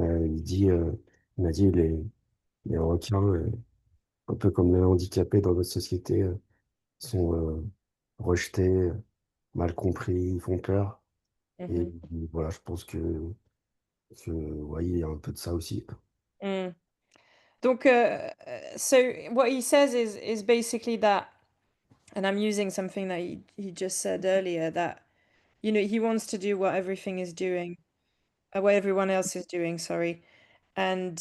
m'a dit les requins, un peu comme les handicapés dans notre société, sont rejetés, mal compris, ils font peur. Et Mhm. voilà, je pense que ouais, il y a un peu de ça aussi. Mm. Donc, so what he says is basically that, and I'm using something that he just said earlier, that, you know, he wants to do what everything is doing, what everyone else is doing, sorry. And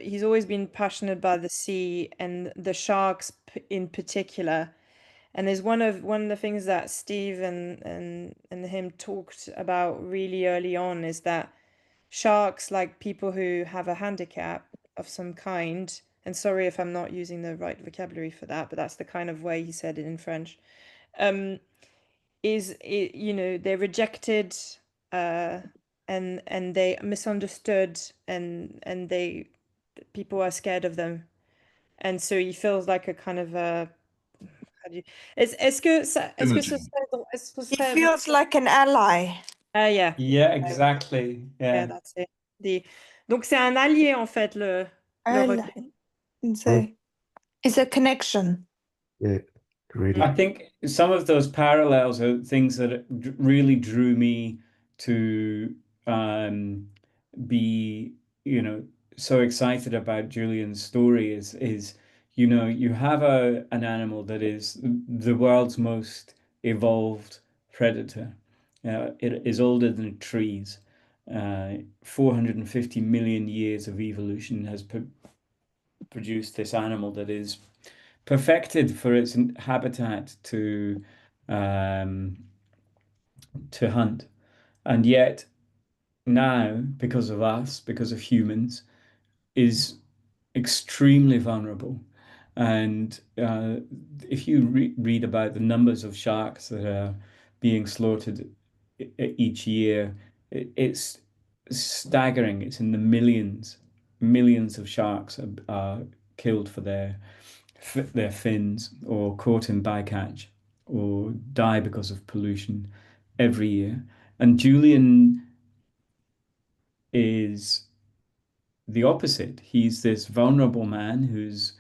he's always been passionate by the sea and the sharks in particular. And there's one of the things that Steve and him talked about really early on is that sharks, like people who have a handicap of some kind, and sorry if I'm not using the right vocabulary for that, but that's the kind of way he said it in French, you know, they're rejected, uh, and they misunderstood, and people are scared of them, and so he feels like a kind of a how do you, est-ce que ce Imaging. serait, He feels like an ally. yeah. Yeah, exactly. Yeah, Yeah. that's it. Donc c'est un allié en fait le requin. Ally. It's a connection. Et really. I think some of those parallels are things that really drew me to be, so excited about Julian's story is, you have an animal that is the world's most evolved predator. It is older than trees. 450 million years of evolution has produced this animal that is perfected for its habitat um, to hunt. And yet now, because of us, because of humans, is extremely vulnerable. And if you read about the numbers of sharks that are being slaughtered each year, it's staggering. It's in the millions. Millions of sharks are killed for their fins or caught in bycatch or die because of pollution every year. And Julian is the opposite. He's this vulnerable man who's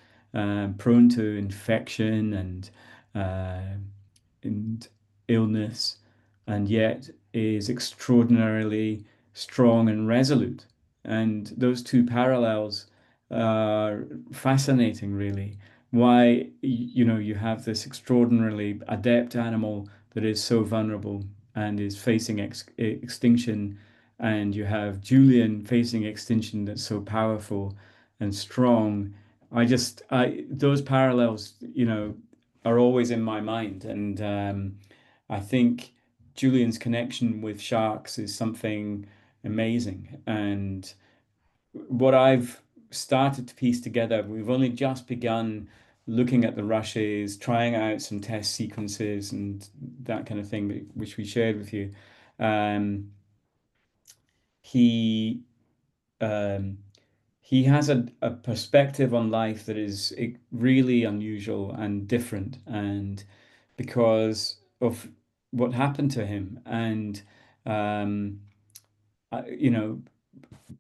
prone to infection uh, and illness, and yet is extraordinarily strong and resolute. And those two parallels are fascinating, really. Why, you have this extraordinarily adept animal that is so vulnerable and is facing extinction, and you have Julian facing extinction that's so powerful and strong. Those parallels, are always in my mind, and I think Julian's connection with sharks is something amazing. And what I've started to piece together, we've only just begun looking at the rushes, trying out some test sequences and that kind of thing, which we shared with you. Um, he um, he has a perspective on life that is really unusual and different, and because of what happened to him. And um, I, you know,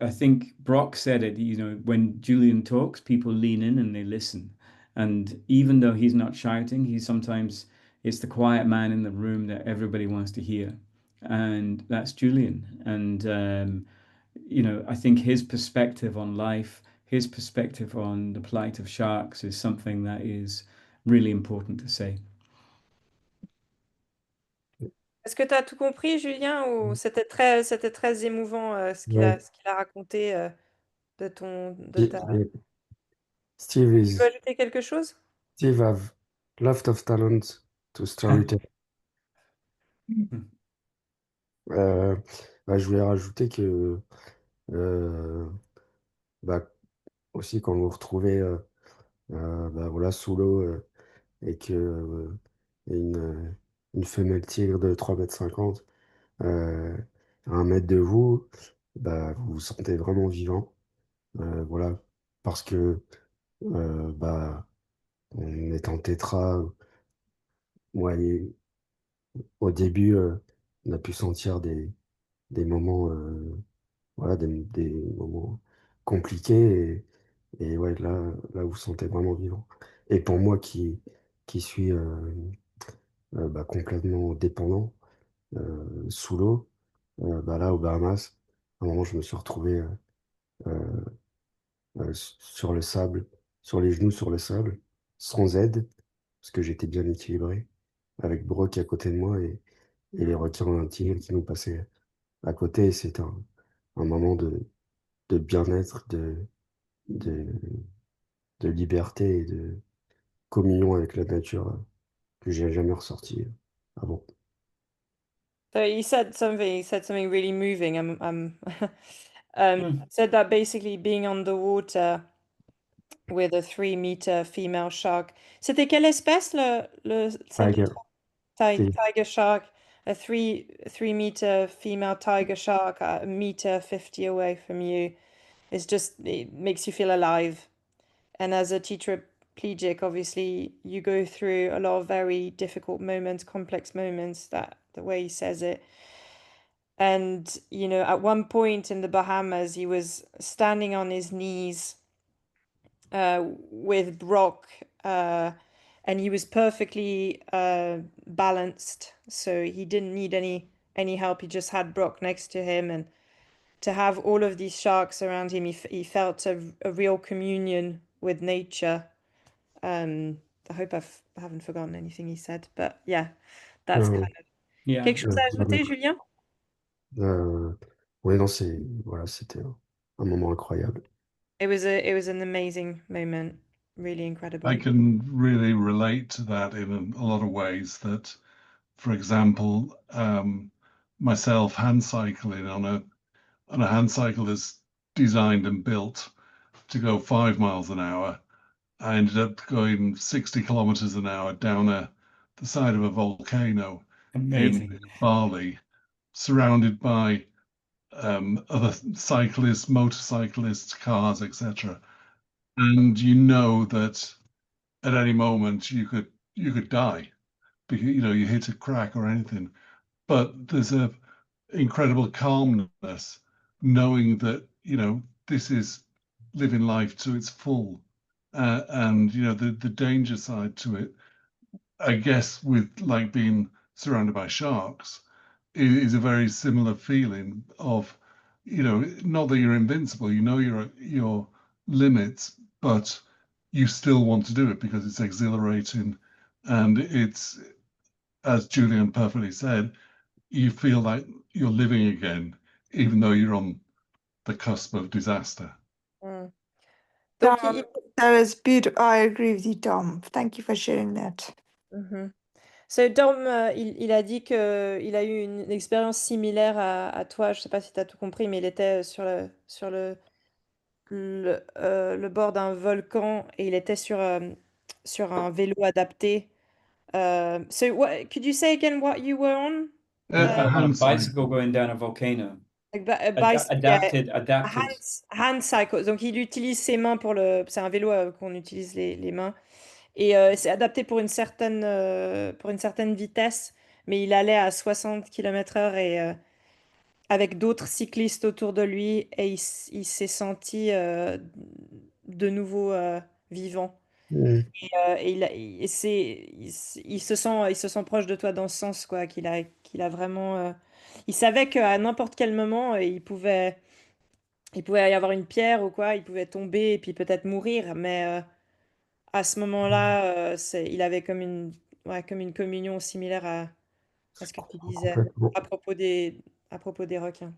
I think Brock said it. When Julian talks, people lean in and they listen. And even though he's not shouting, he's sometimes it's the quiet man in the room that everybody wants to hear, and that's Julian. And I think his perspective on life, his perspective on the plight of sharks is something that is really important to say. Est-ce que tu as tout compris, Julien, ou c'était très émouvant ce qu'il Ouais. a raconté de Steve ta... Steve Tu veux is ajouter quelque chose? Steve have lot of talent to storytell. Euh, je voulais rajouter que bah, aussi quand vous vous retrouvez voilà, sous l'eau et que y a une femelle tigre de 3,50 m à 1 mètre de vous, vous vous sentez vraiment vivant. Voilà, parce que on est en tétra. Moi, au début, on a pu sentir des moments, voilà, des moments compliqués. Et ouais, là, vous vous sentez vraiment vivant. Et pour moi qui suis complètement dépendant sous l'eau, là, aux Bahamas, à un moment, je me suis retrouvé euh, sur le sable, sur les genoux sur le sable, sans aide, parce que j'étais bien équilibré, avec Brock à côté de moi et les requins en tigre qui nous passaient à côté. C'est un moment de bien-être, de, de liberté et de communion avec la nature que j'ai jamais ressorti avant. So he said something really moving. Mm. Said that basically being underwater with a 3-meter female shark. C'était quelle espèce celle de Tiger, c'est tiger shark? A 3-meter female tiger shark at 1.50 m away from you. It makes you feel alive. And as a tetraplegic, obviously, you go through a lot of very difficult moments, complex moments, that the way he says it. And, at one point in the Bahamas, he was standing on his knees with Brock, and he was perfectly balanced, so he didn't need any help. He just had Brock next to him, and to have all of these sharks around him, he felt a real communion with nature. I hope I haven't forgotten anything he said, but yeah, that's Euh, kind of... Yeah. Quelque chose à ajouter, Vraiment. Julien? Ouais, non, voilà, c'était un moment incroyable. It was an amazing moment, really incredible. I can really relate to that in a lot of ways. That, for example, myself hand cycling on a hand cycle that's designed and built to go 5 miles an hour. I ended up going 60 kilometers an hour down the side of a volcano in Amazing. Bali, surrounded by other cyclists, motorcyclists, cars, etc. And you know that at any moment you could die because you hit a crack or anything. But there's a incredible calmness knowing that this is living life to its full, and the danger side to it, I guess, with like being surrounded by sharks, is a very similar feeling of, not that you're invincible, your limits, but you still want to do it because it's exhilarating, and it's, as Julian perfectly said, you feel like you're living again, even though you're on the cusp of disaster. Mm. Donc, That was beautiful. I agree with you, Dom. Thank you for sharing that. Mhm. So, Dom, il a dit que il a eu une expérience similaire à toi. Je sais pas si tu as tout compris, mais il était sur le bord d'un volcan et il était sur un vélo adapté. So, could you say again what you were on? On a Hand bicycle cycle. going down a volcano. Like a bicycle, yeah, Adapted. hand cycle. Donc, il utilise ses mains pour le. C'est un vélo qu'on utilise les mains. Et c'est adapté pour une certaine vitesse, mais il allait à 60 km/h et avec d'autres cyclistes autour de lui et il s'est senti de nouveau vivant. Mm. Et il se sent proche de toi dans ce sens, quoi, qu'il a vraiment. Il savait qu'à n'importe quel moment, il pouvait y avoir une pierre ou quoi, il pouvait tomber et puis peut-être mourir, mais à ce moment-là, il avait comme une communion similaire à ce que tu disais Complètement. à propos des requins.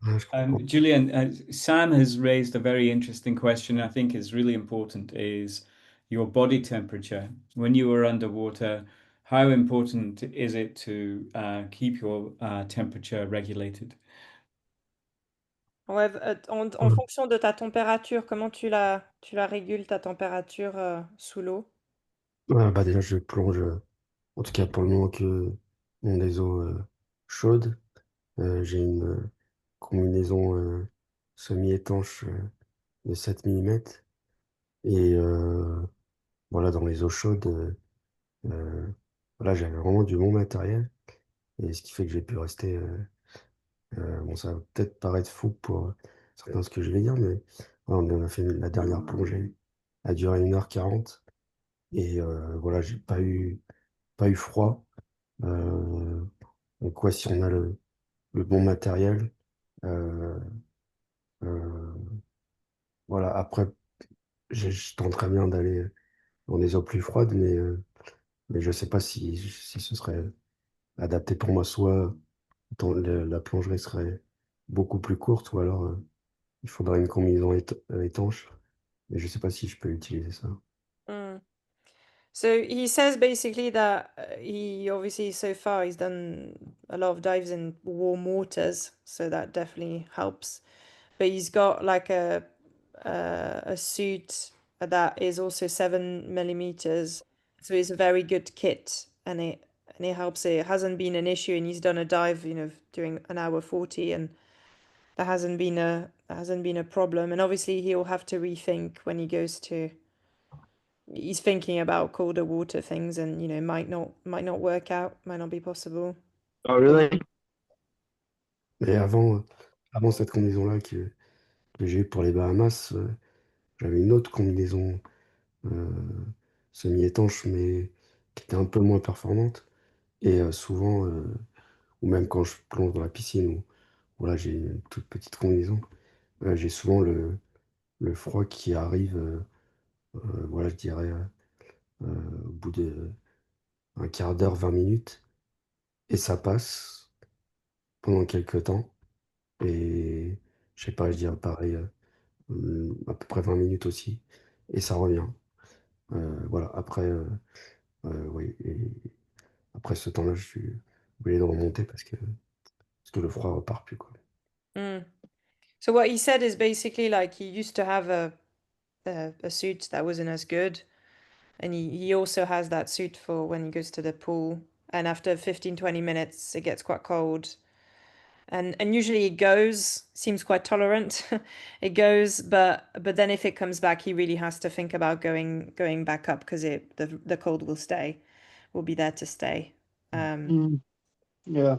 Ouais, je comprends. Julian, Sam has raised a very interesting question. I think is really important is your body temperature when you are underwater. How important is it to keep your temperature regulated? Ouais, en fonction de ta température, comment tu la régules, ta température sous l'eau? Bah déjà, je plonge, en tout cas pour le moment, que dans des eaux chaudes. J'ai une combinaison semi-étanche de 7 mm. Et voilà, dans les eaux chaudes, voilà, j'avais vraiment du bon matériel. Et ce qui fait que j'ai pu rester. Bon, ça va peut-être paraître fou pour certains ce que je vais dire, mais voilà, on a fait la dernière plongée, a duré 1h40. Et voilà, j'ai pas eu froid. Euh, donc, ouais, si on a le bon matériel, euh, euh, voilà, après, je tenterais bien d'aller dans des eaux plus froides, mais je sais pas si ce serait adapté pour moi. Soit la plongerie serait beaucoup plus courte, ou alors il faudrait une combinaison étanche. Mais je sais pas si je peux utiliser ça. Mm. So he says basically that he obviously so far he's done a lot of dives in warm waters, so that definitely helps. But he's got like a suit that is also 7 mm, so it's a very good kit, and it helps. It hasn't been an issue, and he's done a dive, doing an hour 40, and there hasn't been a problem. And obviously he'll have to rethink when he goes to. He's thinking about colder water things, and might not work out, might not be possible. Oh, really? Mais avant cette combinaison-là que j'ai eue pour les Bahamas, j'avais une autre combinaison semi-étanche, mais qui était un peu moins performante. Et souvent, ou même quand je plonge dans la piscine, où voilà, j'ai une toute petite combinaison, j'ai souvent le froid qui arrive, voilà, je dirais, au bout de un quart d'heure, 20 minutes, et ça passe pendant quelques temps. Et je sais pas, je dirais pareil, à peu près 20 minutes aussi, et ça revient. Voilà, après, oui, et après ce temps-là, je suis obligé de remonter parce que le froid repart plus, quoi. Mm. So what he said is basically like he used to have a suit that wasn't as good, and he also has that suit for when he goes to the pool, and after 15-20 minutes it gets quite cold. And usually it goes, seems quite tolerant. It goes, but then if it comes back, he really has to think about going back up because the cold will be there to stay. Yeah,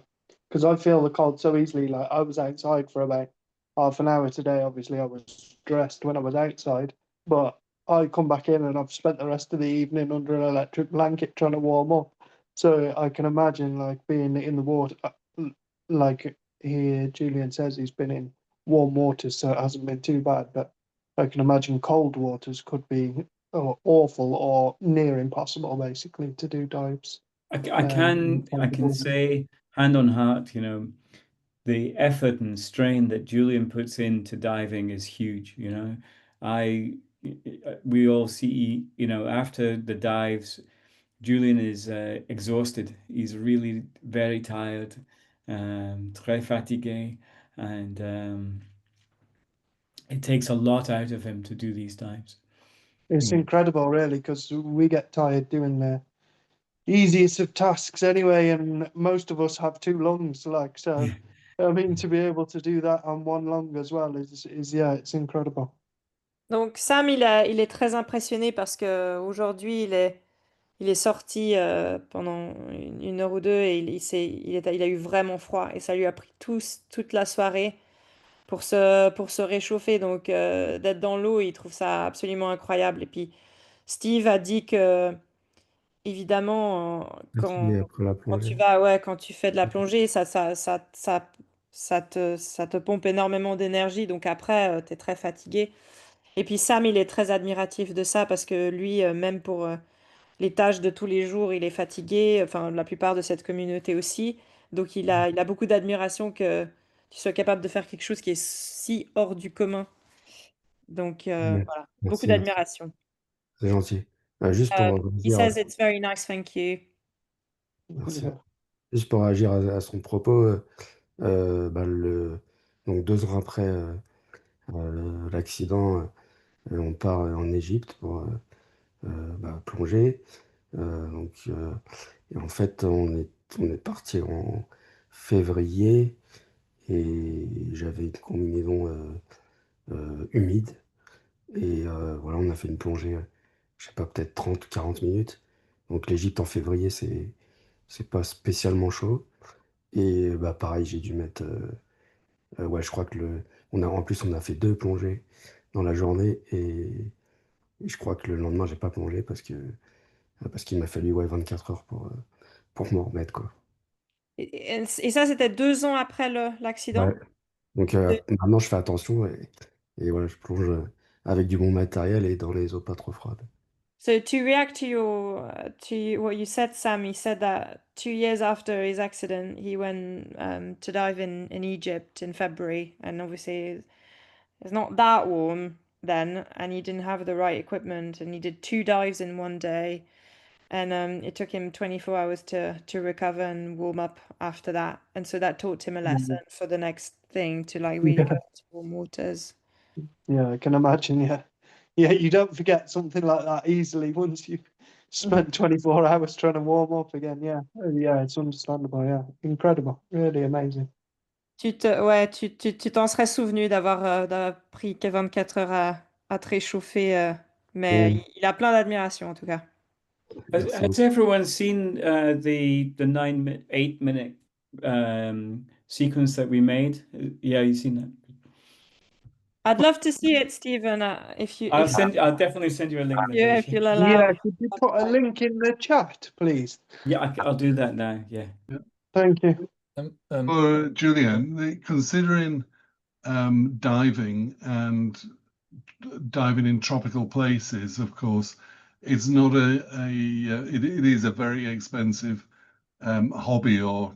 because I feel the cold so easily. Like I was outside for about half an hour today. Obviously, I was dressed when I was outside, but I come back in and I've spent the rest of the evening under an electric blanket trying to warm up. So I can imagine like being in the water, like here Julian says he's been in warm waters, so it hasn't been too bad. But I can imagine cold waters could be awful or near impossible, basically, to do dives. I can say hand on heart, you know, the effort and strain that Julian puts into diving is huge, you know. We all see, you know, after the dives, Julian is exhausted. He's really very tired, très fatigué, and it takes a lot out of him to do these dives. It's incredible, really, because we get tired doing the easiest of tasks anyway, and most of us have two lungs, like so. I mean, to be able to do that on one lung as well is yeah, it's incredible. Donc Sam, il est très impressionné parce que aujourd'hui il est sorti pendant une heure ou deux et il a eu vraiment froid et ça lui a pris toute la soirée pour se réchauffer. Donc d'être dans l'eau, il trouve ça absolument incroyable. Et puis Steve a dit que évidemment Fatigué après la quand tu plongée. vas ouais quand tu fais de la plongée, ça te pompe énormément d'énergie. Donc après, tu es très fatigué. Et puis Sam, il est très admiratif de ça parce que lui, même pour les tâches de tous les jours, il est fatigué. Enfin, la plupart de cette communauté aussi. Donc il a beaucoup d'admiration que tu sois capable de faire quelque chose qui est si hors du commun. Donc voilà, beaucoup Merci, merci. d'admiration. C'est gentil. Juste pour He dire, says it's very nice, thank you. merci. Yeah. Juste pour réagir à son propos, bah, donc 2 ans après l'accident, on part en Égypte pour bah, plonger. Et en fait, on est parti en février et j'avais une combinaison humide. Et voilà, on a fait une plongée, je sais pas, peut-être 30 ou 40 minutes. Donc l'Égypte en février, c'est pas spécialement chaud. Et bah pareil, j'ai dû mettre, ouais, je crois que en plus, on a fait 2 plongées dans la journée et je crois que le lendemain, j'ai pas plongé parce qu'il m'a fallu ouais, 24 heures pour m'en remettre, quoi. Et ça, c'était 2 ans après l'accident? Ouais. Donc Euh, maintenant, je fais attention et voilà, je plonge avec du bon matériel et dans les eaux pas trop froides. So to react to what you said, Sam, he said that 2 years after his accident, he went to dive in Egypt in February, and obviously it's not that warm then, and he didn't have the right equipment, and he did 2 dives in one day, and it took him 24 hours to recover and warm up after that, and so that taught him a lesson for the next thing to like really go into warm waters. Yeah, I can imagine. Yeah, yeah, you don't forget something like that easily once you've spent 24 hours trying to warm up again. Yeah, yeah, it's understandable. Yeah, incredible, really amazing. Tu t'en serais souvenu d'avoir pris que 24 heures à te réchauffer, mais Mm. il a plein d'admiration en tout cas. Merci. Has everyone seen the 8 minute sequence that we made? Yeah, you've seen that. I'd love to see it, Stephen. If you, I'll if, I'll definitely send you a link. yeah, if Nadesh. you'll allow. Yeah, could you put a link in the chat, please? Yeah, I'll do that now. Yeah. Thank you. For Julian, considering diving and diving in tropical places, of course, it's not it is a very expensive hobby or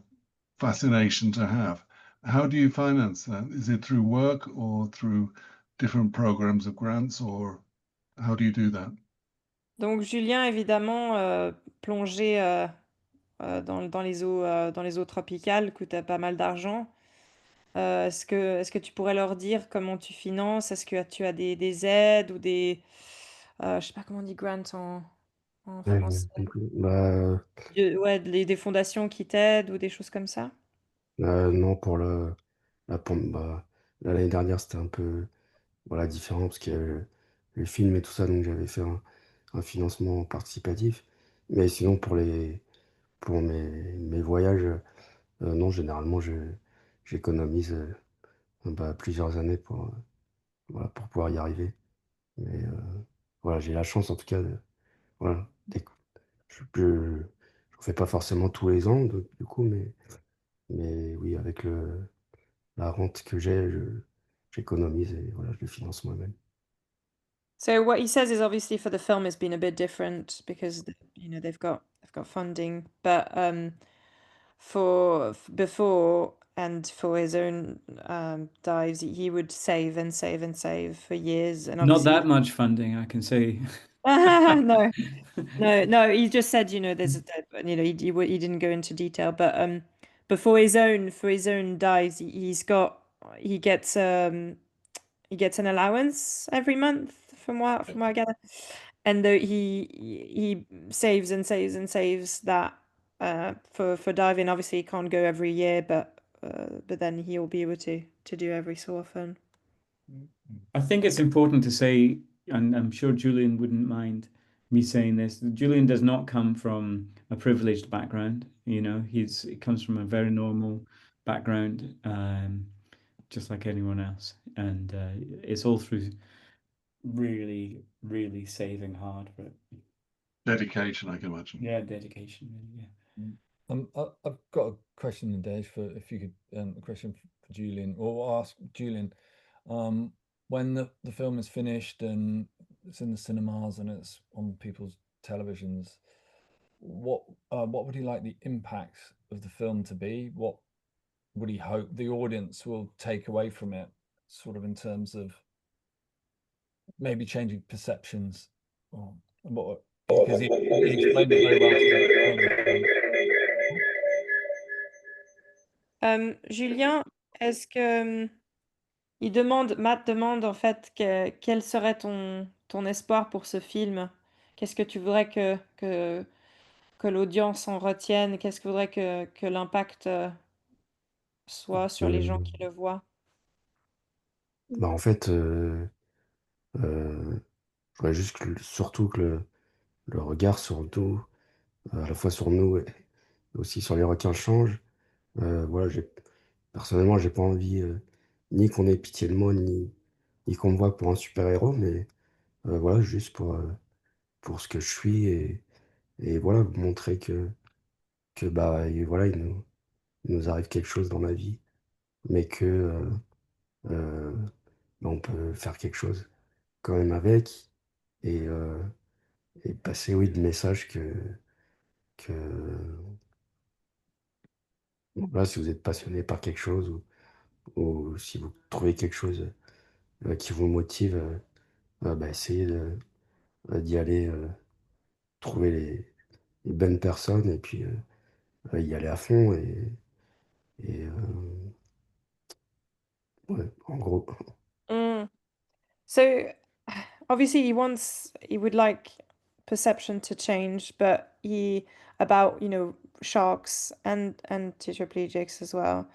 fascination to have. How do you finance that? Is it through work or through different programs of grants, or how do you do that? Donc Julien, évidemment, plonger dans les eaux tropicales coûte pas mal d'argent. Est-ce que tu pourrais leur dire comment tu finances? Est-ce que tu as des aides ou je sais pas comment on dit grant en Ouais, français. bah, Ouais, des fondations qui t'aident ou des choses comme ça? non, l'année dernière, c'était un peu voilà, différent parce qu'il y avait le film et tout ça, donc j'avais fait un financement participatif. Mais sinon, pour mes voyages, non, généralement, j'économise plusieurs années voilà, pour pouvoir y arriver. Mais voilà, j'ai la chance en tout cas voilà, je j'en fais pas forcément tous les ans, du coup, mais oui, avec la rente que j'économise et voilà, je le finance moi-même. So what he says is obviously for the film has been a bit different because they've got funding, but before and for his own dives, he would save and save and save for years, and Not obviously that much funding, I can say. no. He just said there's he didn't go into detail, but for his own dives, he gets an allowance every month from what I gather, and he saves and saves and saves that for diving. Obviously, he can't go every year, but then he'll be able to do every so often. I think it's important to say, and I'm sure Julian wouldn't mind me saying this, Julian does not come from a privileged background. He comes from a very normal background, just like anyone else. And it's all through really, really saving hard for it. Dedication, I can imagine. Yeah, dedication, really, yeah. I've got a question, Nadesh, if you could, a question for Julian, or ask Julian. When the film is finished and it's in the cinemas and it's on people's televisions, what would he like the impact of the film to be? What would he hope the audience will take away from it, sort of in terms of maybe changing perceptions, or what? Because he explained it very well today. Julien, est-ce que Matt demande en fait quel serait ton espoir pour ce film? Qu'est-ce que tu voudrais que l'audience en retienne? Qu'est-ce que voudrais que l'impact soit sur les gens qui le voient? En fait, je voudrais juste surtout que le regard sur nous, à la fois sur nous et aussi sur les requins change. Voilà, personnellement, j'ai pas envie ni qu'on ait pitié de moi, ni qu'on me voit pour un super-héros, mais voilà, juste pour ce que je suis et voilà, montrer que et voilà, il nous arrive quelque chose dans la vie, mais que on peut faire quelque chose quand même avec et, euh, et passer, oui, le message que voilà, si vous êtes passionné par quelque chose ou si vous trouvez quelque chose qui vous motive, essayez d'y aller, trouver les bonnes personnes et puis y aller à fond et ouais, en gros. Mm. So obviously he would like perception to change, but about sharks and tetraplegics as well.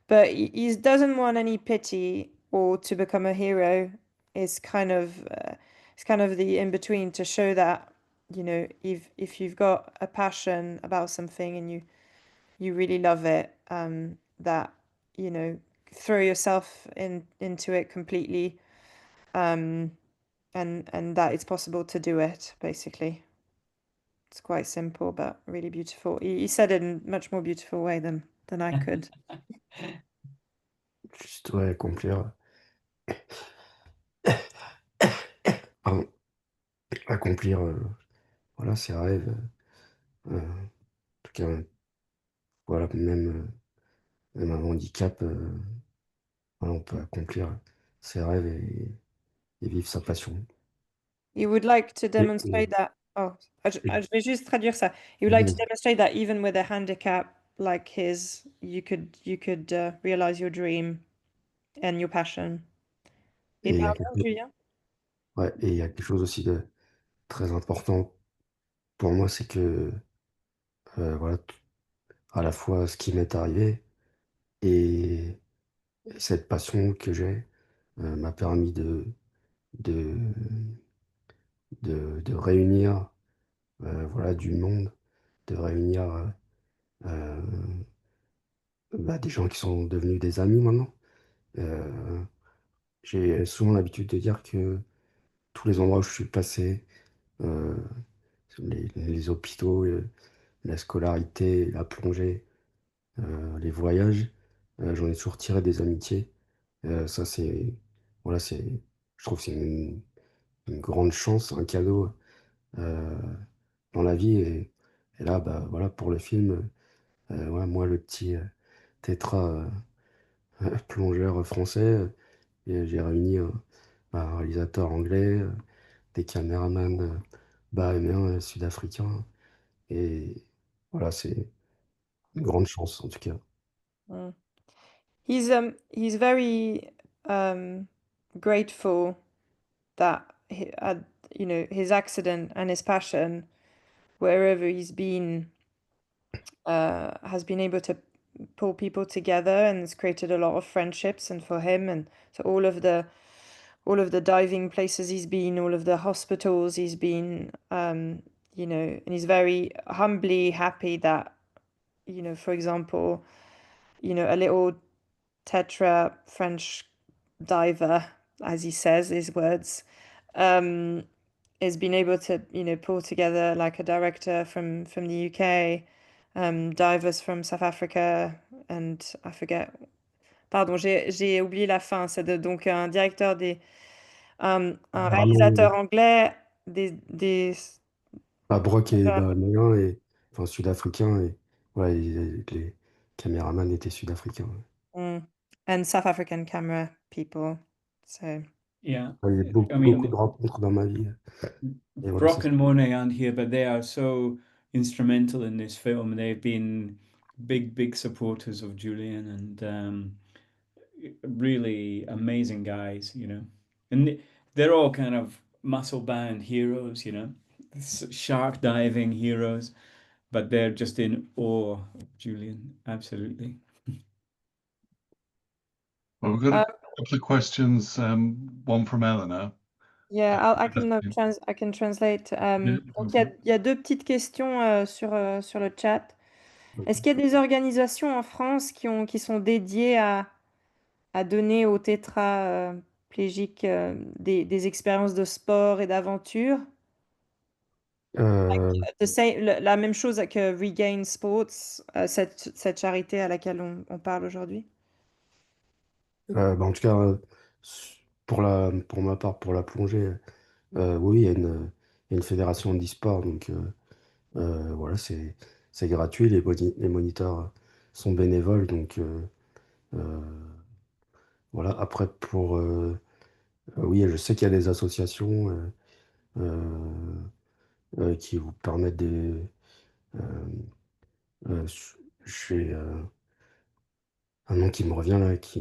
But he doesn't want any pity or to become a hero. It's kind of the in between to show that if you've got a passion about something and you really love it, that throw yourself into it completely. and that it's possible to do it, basically. It's quite simple, but really beautiful. He said it in a much more beautiful way than I could. Juste, ouais, accomplir. Pardon. Accomplir voilà, ses rêves. En tout cas, voilà, même un handicap, voilà, on peut accomplir ses rêves et vivre sa passion. He would like to Et- demonstrate that. Oh, je vais juste traduire ça. He would like to demonstrate that even with a handicap like his, you could realize your dream and your passion. Et Et il y a pardon, quelque chose, Julien? ouais, et il y a quelque chose aussi de très important pour moi, c'est que voilà, à la fois ce qui m'est arrivé et cette passion que j'ai m'a permis de, de réunir voilà, du monde, de réunir euh, bah, des gens qui sont devenus des amis maintenant. Euh, j'ai souvent l'habitude de dire que tous les endroits où je suis passé, euh, les hôpitaux, la scolarité, la plongée, les voyages, j'en ai toujours tiré des amitiés. Ça, c'est, voilà, je trouve que c'est une grande chance, un cadeau euh, dans la vie. Et là, bah, voilà, pour le film, ouais, moi, le petit Tetra plongeur français, et j'ai réuni bah, un réalisateur anglais, des caméramans bahémiens, sud-africains. Et voilà, c'est une grande chance en tout cas. Mm. He's very grateful that he had, his accident and his passion, wherever he's been, has been able to pull people together and has created a lot of friendships. And for him, and so all of the diving places he's been, all of the hospitals he's been, and he's very humbly happy that, for example, a little Tetra French diver, as he says his words, um, has been able to, pull together like a director from the UK, divers from South Africa, and I forget. Pardon, j'ai oublié la fin. C'est donc un directeur un réalisateur Vraiment, anglais, Brock est bahémien et enfin sud-africain et ouais, les caméramans étaient sud-africains. and South African camera people. So Yeah, Ouais, il y a I beaucoup mean, de rencontres dans ma vie. Et voilà, Brock and Monet aren't here, but they are so instrumental in this film. They've been big supporters of Julian and really amazing guys, And they're all kind of muscle-bound heroes, shark diving heroes, but they're just in awe of Julian, absolutely. Well, we've got a couple of questions, one from Eleanor. yeah, I can translate. Donc il y a deux petites questions sur le chat. Est-ce qu'il y a des organisations en France qui sont dédiées à donner aux tétraplégiques des expériences de sport et d'aventure? Euh, La même chose que Regain Sports, cette charité à laquelle on parle aujourd'hui. bah, en tout cas, pour ma part, pour la plongée, oui, il y a une fédération d'e-sport, donc voilà, c'est gratuit, les moniteurs sont bénévoles, donc euh, voilà. Après, oui, je sais qu'il y a des associations qui vous permettent euh, j'ai un nom qui me revient là, qui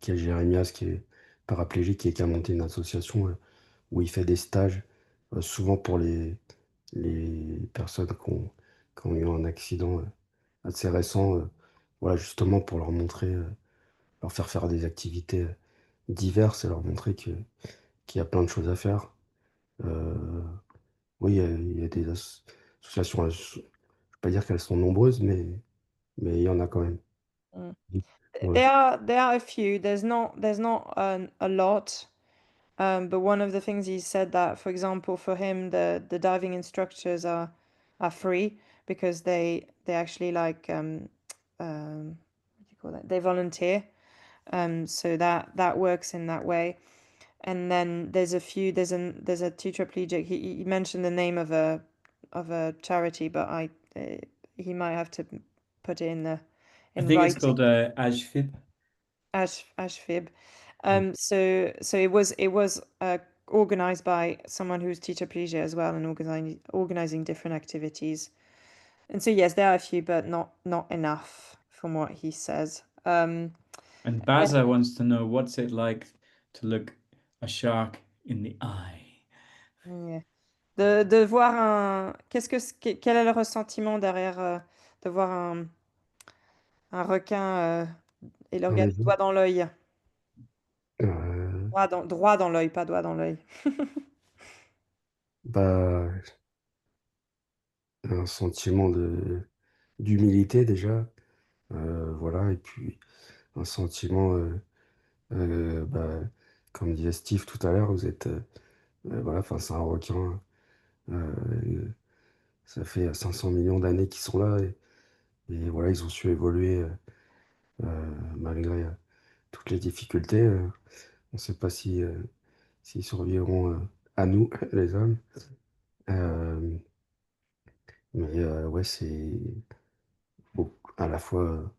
est Jérémias, qui est paraplégique et qui a monté une association où il fait des stages, souvent pour les personnes qui ont eu un accident assez récent, voilà, justement pour leur montrer, leur faire faire des activités diverses et leur montrer qu'il y a plein de choses à faire. Euh, oui, il y a des associations, je ne vais pas dire qu'elles sont nombreuses, mais il y en a quand même. Mm. Voilà. There are a few. There's not a lot. But one of the things he said that, for example, for him, the diving instructors are free because they actually like what do you call that? They volunteer. So that works in that way. And then there's a tetraplegic. He mentioned the name of a charity, but he might have to put it in I think it's writing. called AJFIB. AJFIB. So it was organized by someone who's tetraplegia as well, and organizing different activities. And so yes, there are a few, but not enough from what he says. And Baza wants to know what's it like to look a shark in the eye. Yeah. De voir quel est le ressentiment derrière de voir un requin et le regarder doigt dans l'œil. Droit dans l'œil, pas doigt dans l'œil. Bah, un sentiment d'humilité déjà, voilà, et puis un sentiment, bah, comme disait Steve tout à l'heure, vous êtes, voilà, enfin c'est un requin, ça fait 500 millions d'années qu'ils sont là, et voilà, ils ont su évoluer malgré toutes les difficultés. On ne sait pas s'ils survivront à nous, les hommes. Mais ouais, à la fois,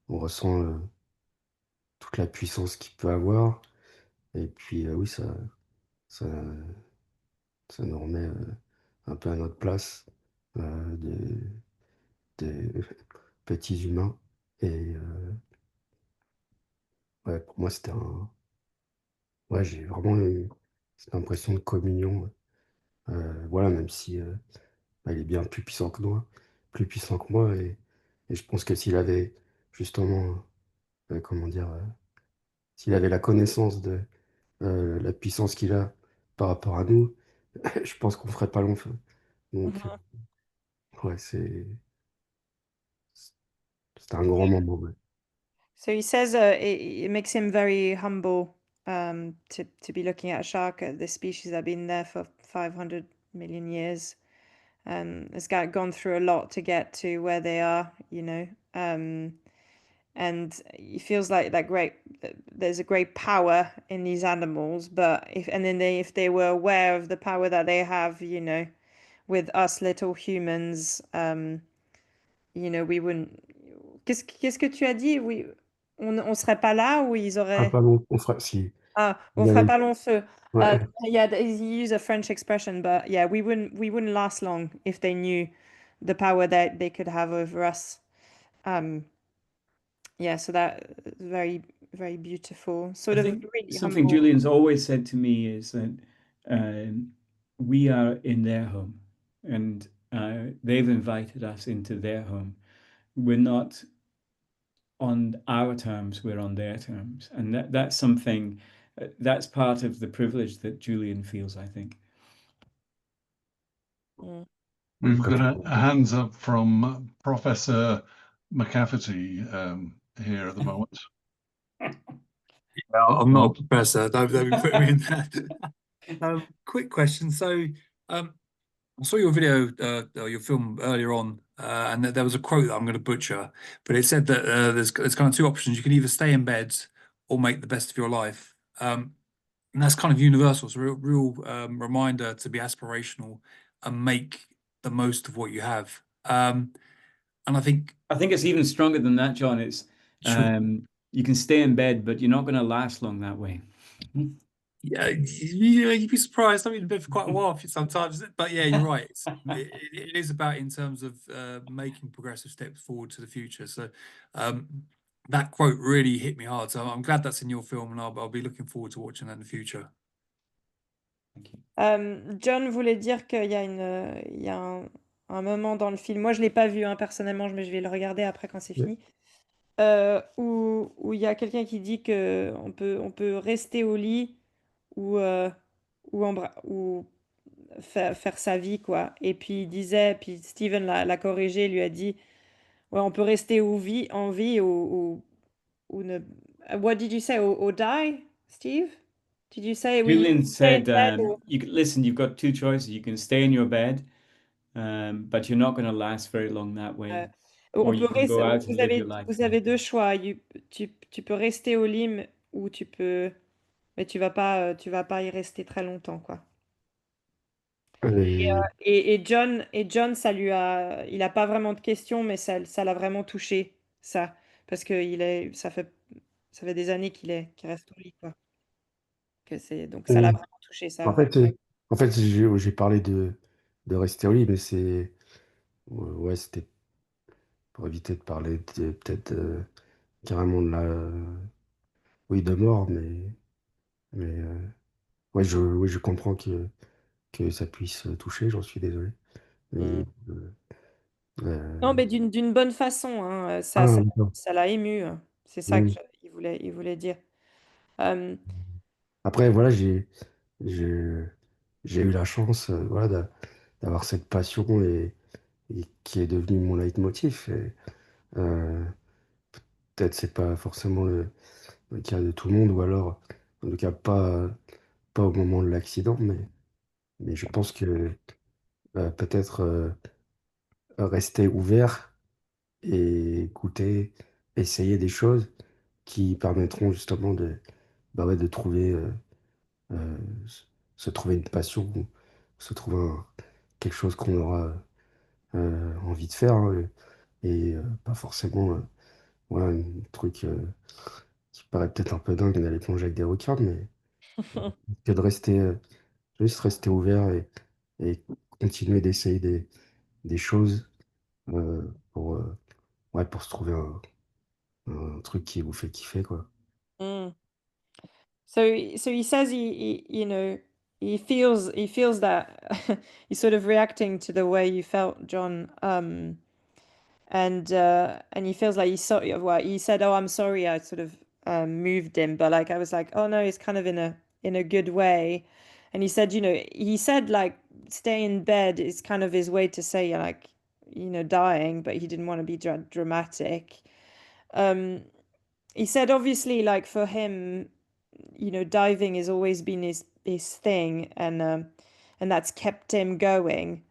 on ressent toute la puissance qu'il peut avoir, et puis oui, ça, ça nous remet un peu à notre place des petits humains. Et ouais, pour moi, ouais, j'ai vraiment eu cette impression de communion. Voilà, même si bah, il est bien plus puissant que moi, et je pense que s'il avait justement, comment dire, s'il avait la connaissance de la puissance qu'il a par rapport à nous, je pense qu'on ferait pas long feu. Donc, ouais, c'était un grand moment. Ouais. So he says it makes him very humble to be looking at a shark. This species have been there for 500 million years. It's gone through a lot to get to where they are, you know. And he feels like there's a great power in these animals, but if they were aware of the power that they have, you know, with us little humans, you know, we wouldn't. Qu'est-ce que tu as dit? Oui, on serait pas là ou ils Ah, auraient. pas long, on fera, si, Ah, on il ferait avait, pas long feu. ouais, Yeah, he used a French expression, but yeah, we wouldn't last long if they knew the power that they could have over us. Yeah, so that very, very beautiful, sort I of think really something humble. Julian's always said to me is that we are in their home, and they've invited us into their home. We're not on our terms, we're on their terms. And that's something, that's part of the privilege that Julian feels, I think. We've got a hands up from Professor McCafferty here at the moment. Yeah, I'm not a professor. Don't be putting me in that. Quick question. So, I saw your video, or your film earlier on, and there was a quote that I'm going to butcher, but it said that there's kind of two options. You can either stay in bed or make the best of your life. And that's kind of universal. It's a real reminder to be aspirational and make the most of what you have. And I think it's even stronger than that, John. It's you can stay in bed, but you're not going to last long that way. Yeah, you'd be surprised. I've been in bed for quite a while sometimes, but yeah, you're right. It is about in terms of making progressive steps forward to the future. So that quote really hit me hard. So I'm glad that's in your film, and I'll be looking forward to watching that in the future. John voulait dire qu'il y a un moment dans le film, moi je l'ai pas vu personnellement, mais je vais le regarder après quand c'est fini, où il y a quelqu'un qui dit que on peut rester au lit ou faire sa vie, quoi. Et puis il disait, puis Steven l'a corrigé, lui a dit, ouais, on peut rester en vie ou ne. What did you say? Or die, Steve? Did you say? Will you Julian stay in said, bed or? listen, you've got two choices. You can stay in your bed, but you're not going to last very long that way. On Or peut you can go out and live your life. vous avez deux choix. Tu peux rester au lit ou tu peux, mais tu vas pas y rester très longtemps, quoi. Et, Et John, il a pas vraiment de questions, mais ça l'a vraiment touché, ça, parce que ça fait des années qu'il reste au lit, quoi. Donc ça l'a et vraiment touché, ça. en fait, j'ai parlé de rester au lit, mais c'est ouais, c'était pour éviter de parler peut-être carrément de la oui de mort, mais ouais, oui, je comprends que ça puisse toucher, j'en suis désolé. Mm. Mais Non, euh, mais d'une bonne façon, hein, d'accord. ça l'a ému, hein. C'est ça Oui. il voulait dire. Euh, Après, voilà, j'ai j'ai eu la chance voilà, d'avoir cette passion et qui est devenue mon leitmotiv. Et, euh, peut-être c'est pas forcément le cas de tout le monde, ou alors, en tout cas, pas au moment de l'accident, mais je pense que peut-être rester ouvert et écouter, essayer des choses qui permettront justement bah ouais, de trouver, euh, se trouver une passion, se trouver quelque chose qu'on aura envie de faire, hein, et pas forcément voilà, un truc qui paraît peut-être un peu dingue d'aller plonger avec des requins, mais que de rester, juste rester ouvert et continuer d'essayer des choses euh, pour, ouais, pour se trouver un truc qui vous fait kiffer, quoi. mm. So he says you know, he feels that he's sort of reacting to the way you felt, John. And he feels like he's sorry. Well, he said, "Oh, I'm sorry. I sort of moved him," but like I was like, "Oh no, it's kind of in a good way." And he said, he said like stay in bed is kind of his way to say like, dying, but he didn't want to be dramatic. Um, he said obviously like for him, diving has always been his thing, and that's kept him going.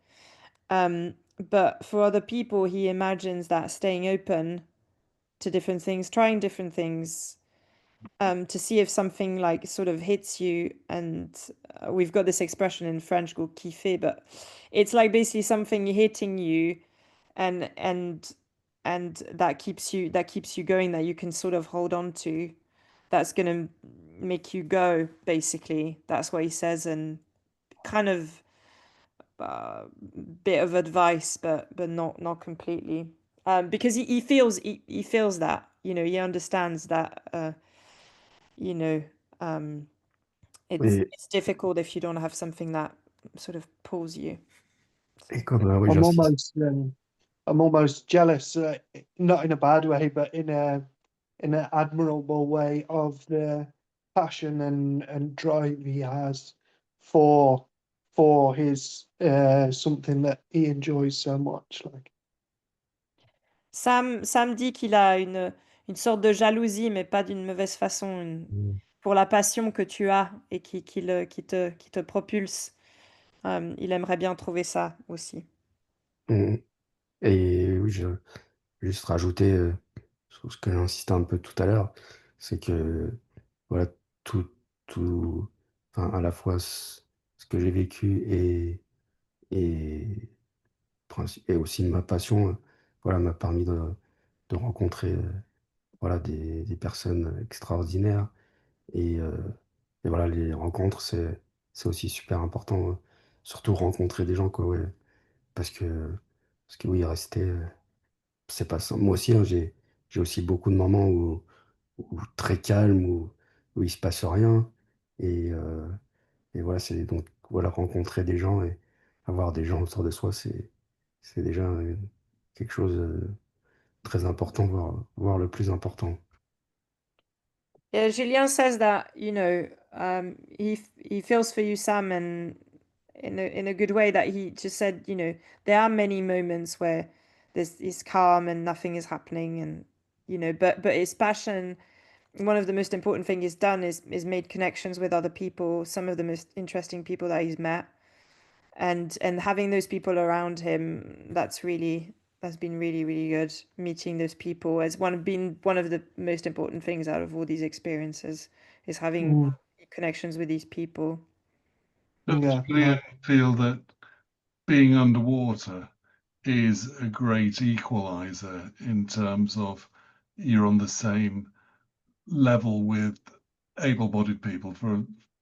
But for other people, he imagines that staying open to different things, trying different things, to see if something like sort of hits you. And we've got this expression in French called kiffer, but it's like basically something hitting you, and that keeps you going, that you can sort of hold on to. That's gonna make you go. Basically, that's what he says, and kind of bit of advice, but not completely, because he feels that, he understands that, you know Et, it's difficult if you don't have something that sort of pulls you. et comme, oui, I'm j'insiste. I'm almost jealous, not in a bad way, but in an admirable way of the passion and drive he has for his something that he enjoys so much. Like, Sam dit qu'il a une sorte de jalousie, mais pas d'une mauvaise façon, Mm. pour la passion que tu as et qui te propulse. Il aimerait bien trouver ça aussi. Mm. Et oui, je vais juste rajouter sur ce que j'ai insisté un peu tout à l'heure, c'est que voilà, tout, enfin, à la fois ce que j'ai vécu et, et aussi ma passion, voilà, m'a permis de rencontrer voilà, des personnes extraordinaires. Et, euh, et voilà, les rencontres, c'est aussi super important, surtout rencontrer des gens, quoi, ouais. Parce que, parce que oui, rester, c'est pas simple. Moi aussi, hein, j'ai aussi beaucoup de moments où très calme, où il se passe rien. Et, euh, et voilà, c'est donc voilà, rencontrer des gens et avoir des gens autour de soi, c'est déjà quelque chose de très important, voire le plus important. Yeah, Julien says that, he feels for you, Sam, and in a good way, that he just said, there are many moments where there's is calm and nothing is happening, and but his passion one of the most important thing he's done is made connections with other people, some of the most interesting people that he's met, and having those people around him, that's been really, really good. Meeting those people has been one of the most important things out of all these experiences, is having connections with these people. Does Yeah, Julian feel that being underwater is a great equalizer in terms of you're on the same level with able-bodied people?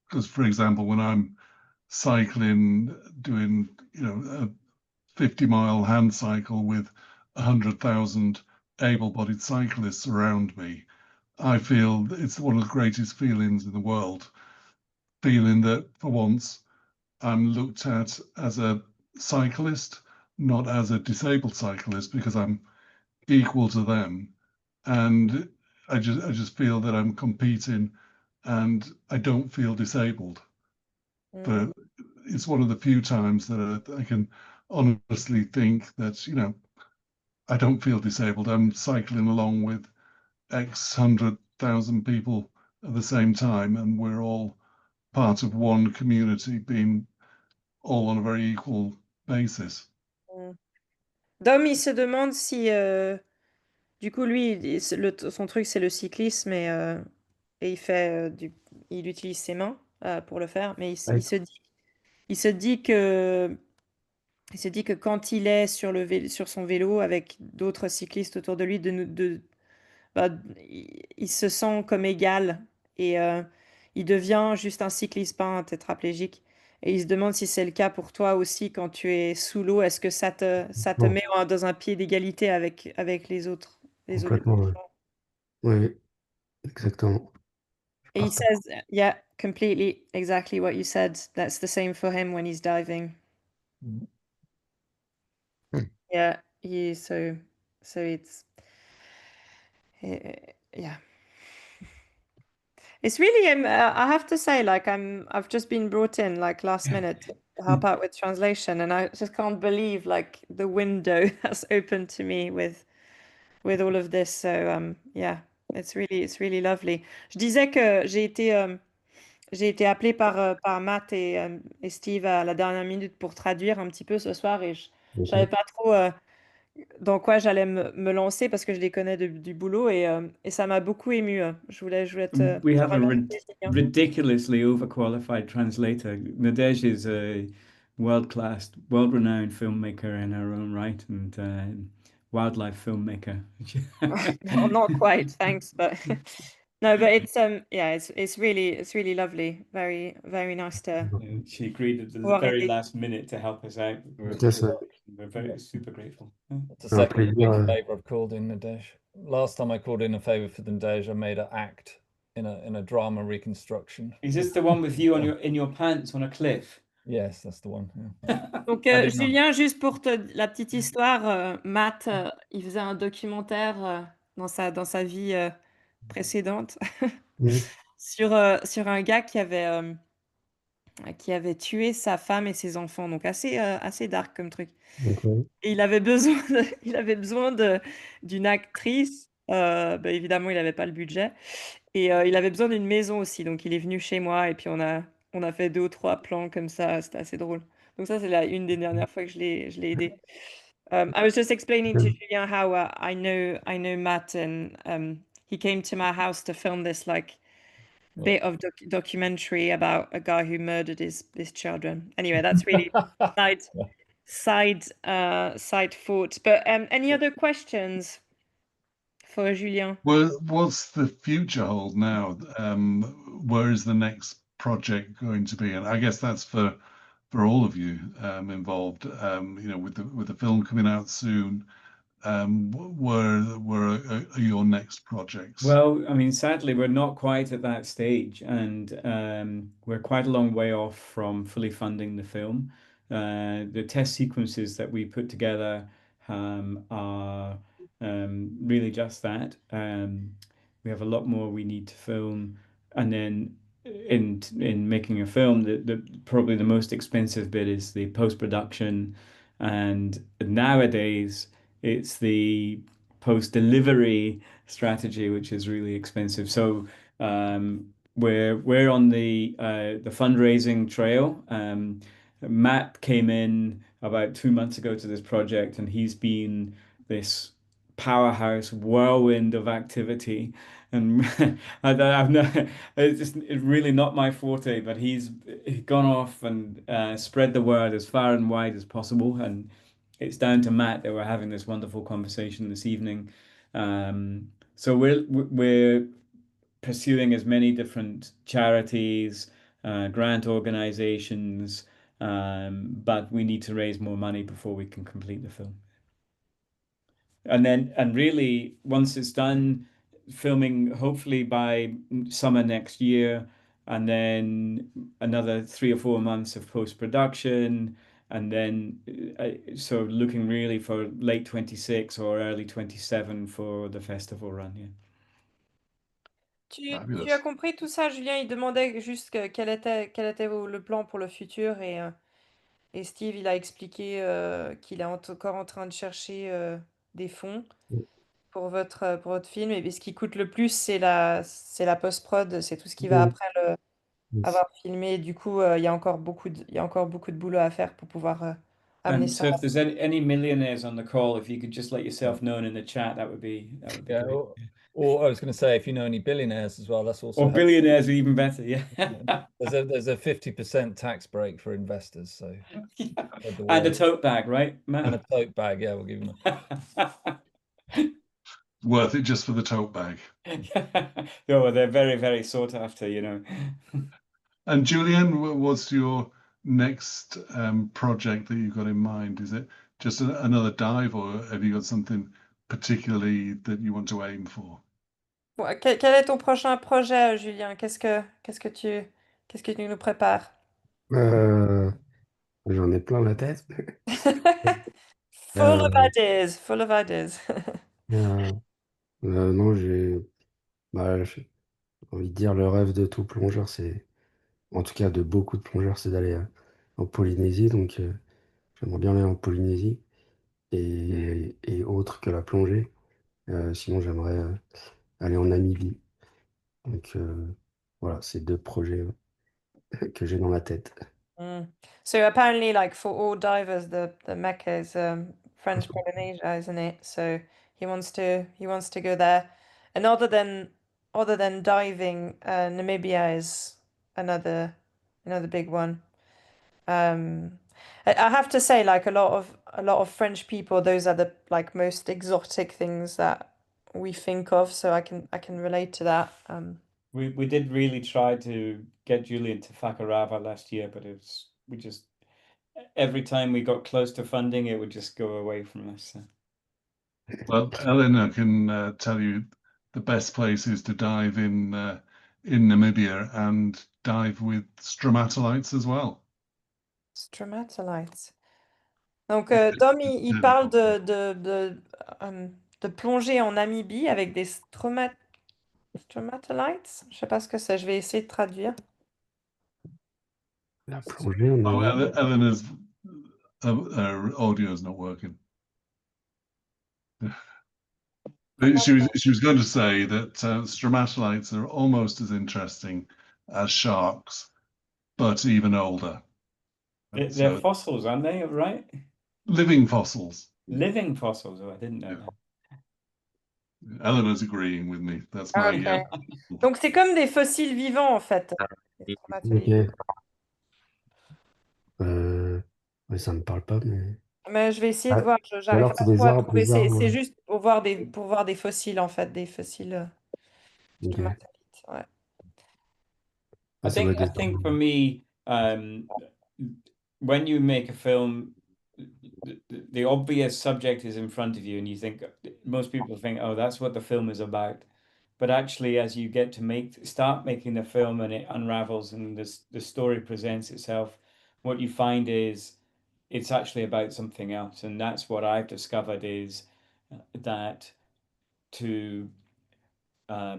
Because, for example, when I'm cycling, doing a 50-mile hand cycle with 100,000 able-bodied cyclists around me, I feel it's one of the greatest feelings in the world, feeling that for once I'm looked at as a cyclist, not as a disabled cyclist, because I'm equal to them. And I just feel that I'm competing and I don't feel disabled. But it's one of the few times that I can honestly think that, I don't feel disabled. I'm cycling along with X 100,000 people at the same time, and we're all part of one community, being all on a very equal basis. Dom, il se demande si, du coup, lui, son truc, c'est le cyclisme et il utilise ses mains pour le faire, mais il se dit que, il se dit que quand il est sur son vélo avec d'autres cyclistes autour de lui, bah, il se sent comme égal et il devient juste un cycliste, pas un tétraplégique. Et il se demande si c'est le cas pour toi aussi quand tu es sous l'eau. Est-ce que ça te Bon, met dans un pied d'égalité avec les autres, complètement, ouais. gens? Oui, exactement. Je Et he partage. says, yeah, completely, exactly what you said. That's the same for him when he's diving. Mhm. Yeah, so it's yeah. It's really, I have to say, like I've just been brought in like last minute to help out with translation, and I just can't believe like the window that's opened to me with all of this. So yeah, it's really lovely. Je disais que j'ai été appelée par Matt et Steve à la dernière minute pour traduire un petit peu ce soir, et je savais pas trop dans quoi j'allais me lancer parce que je les connais du boulot, et ça m'a beaucoup ému. Je voulais We te have a remercier, Julien. ridiculously overqualified translator. Nadej is a world-class, world-renowned filmmaker in her own right, and wildlife filmmaker. No, not quite, thanks, but no, but it's yeah, it's really lovely. Very, very nice to And she agreed at the pouvoir very aider. last minute to help us out. We're very super grateful. It's the second big favour I've called in Nadej. Last time I called in a favour for Nadej, I made her act in a drama reconstruction. Is this the one with you in your pants on a cliff? Yes, that's the one. Yeah. Donc, Julien, juste pour la petite histoire, Matt, il faisait un documentaire dans sa vie précédente sur un gars qui avait tué sa femme et ses enfants. Donc, assez dark comme truc. Et il avait besoin d'une actrice. Bah, évidemment, il n'avait pas le budget. Et il avait besoin d'une maison aussi. Donc, il est venu chez moi et puis on a fait 2 ou 3 plans comme ça. C'était assez drôle. Donc, ça, c'est une des dernières fois que je l'ai aidé. I was just explaining to Julien how I know Matt, and he came to my house to film this like bit of documentary about a guy who murdered his children. Anyway, that's really side thought. But any other questions for Julien? Well, what's the future hold now? Where is the next project going to be? And I guess that's for all of you involved. With the film coming out soon, where are your next projects? Well, I mean, sadly, we're not quite at that stage, and we're quite a long way off from fully funding the film. The test sequences that we put together are really just that. We have a lot more we need to film, and then in making a film, probably the most expensive bit is the post-production, and nowadays it's the post-delivery strategy, which is really expensive. So we're on the fundraising trail. Matt came in about 2 months ago to this project, and he's been this powerhouse whirlwind of activity. And it's really not my forte, but he's gone off and spread the word as far and wide as possible. And it's down to Matt that we're having this wonderful conversation this evening. So we're pursuing as many different charities, grant organizations, but we need to raise more money before we can complete the film. And really, once it's done, filming hopefully by summer next year, and then another 3 or 4 months of post-production, and then so looking really for late 26 or early 27 for the festival run. Yeah. Tu as compris tout ça, Julien? Il demandait juste quel était le plan pour le futur et Steve, il a expliqué qu'il est encore en train de chercher des fonds pour votre film. Et ce qui coûte le plus, c'est la post-prod, c'est tout ce qui va après avoir filmé. Du coup, il y a encore beaucoup de boulot à faire pour pouvoir amener And ça. so if there's any millionaires on the call, if you could just let yourself known in the chat, that would be Yeah, great. or I was going to say, if you know any billionaires as well, that's also Or billionaires are even better. Yeah. There's a 50% tax break for investors, so and a tote bag, right, Matt? And a tote bag, yeah, we'll give them Worth it just for the tote bag. No, they're very, very sought after, you know. And Julian, what's your next project that you've got in mind? Is it just another dive, or have you got something particularly that you want to aim for? Bon, quel est ton prochain projet, Julien? Qu'est-ce que tu nous prépares? J'en ai plein la tête. Full of ideas, full of ideas. Non, j'ai envie de dire le rêve de tout plongeur, c'est, en tout cas de beaucoup de plongeurs, c'est d'aller en Polynésie. Donc j'aimerais bien aller en Polynésie et autre que la plongée. Sinon, j'aimerais aller en Namibie. Donc voilà, c'est deux projets que j'ai dans la tête. So apparently, like for all divers, the Mecca is French Polynesia, isn't it? So he wants to go there. And other than diving, Namibia is another big one. I have to say, like a lot of French people, those are the like most exotic things that we think of. So I can relate to that. We did really try to get Julian to Fakarava last year, but we just every time we got close to funding, it would just go away from us. So. Well, Eleanor can tell you the best places to dive in Namibia and dive with stromatolites as well. Stromatolites. Donc, Dom, il parle de plonger en Namibie avec des stromatolites. Je sais pas ce que c'est. Je vais essayer de traduire. La plongée en Namibie. Eleanor's audio is not working. She was going to say that stromatolites are almost as interesting as sharks, but even older. They're fossils, aren't they? Right? Living fossils. Living fossils. Oh, I didn't know that. Eleanor's agreeing with me. That's my. Okay. Donc c'est comme des fossiles vivants en fait. Ok. Ouais, ça me parle pas, mais. Mais je vais essayer de voir. J'arrive alors, pas c'est des trop à arbres, trouver. des arbres. C'est juste pour voir des fossiles en fait, des fossiles Ok. stromatolites. Ouais. I think for me, when you make a film, the obvious subject is in front of you, and you think most people think, oh, that's what the film is about. But actually, as you get to start making the film and it unravels and the story presents itself, what you find is it's actually about something else. And that's what I've discovered is that to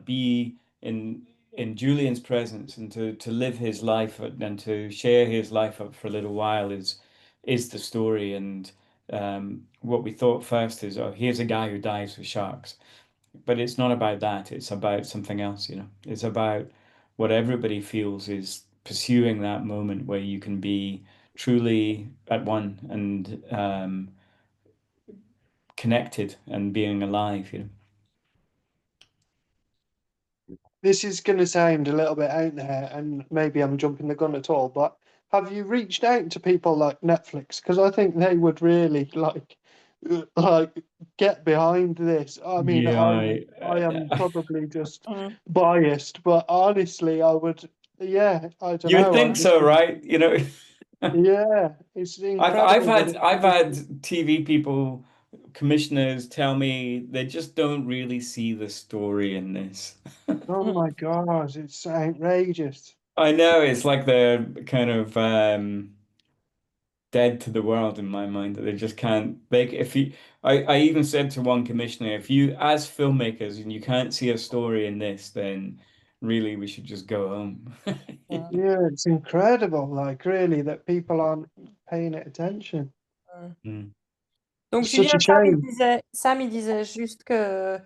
be in Julian's presence and to live his life and to share his life up for a little while is the story. And what we thought first is, oh, here's a guy who dives with sharks. But it's not about that. It's about something else, you know. It's about what everybody feels is pursuing that moment where you can be truly at one and connected and being alive, you know. This is going to sound a little bit out there, and maybe I'm jumping the gun at all, but have you reached out to people like Netflix? Because I think they would really like get behind this. I mean, Yeah, I am probably just Mm. biased, but honestly, I would. Yeah, I don't you would know. think so, right? You know, Yeah, it's I've incredible had that I've had TV people, commissioners tell me they just don't really see the story in this. oh my God, it's outrageous. I know it's like they're kind of dead to the world in my mind that they just can't if you I even said to one commissioner, if you as filmmakers and you can't see a story in this, then really we should just go home. Yeah, it's incredible, like really, that people aren't paying it attention. Mm. Donc It's such Julien, a shame. Sam, il disait juste que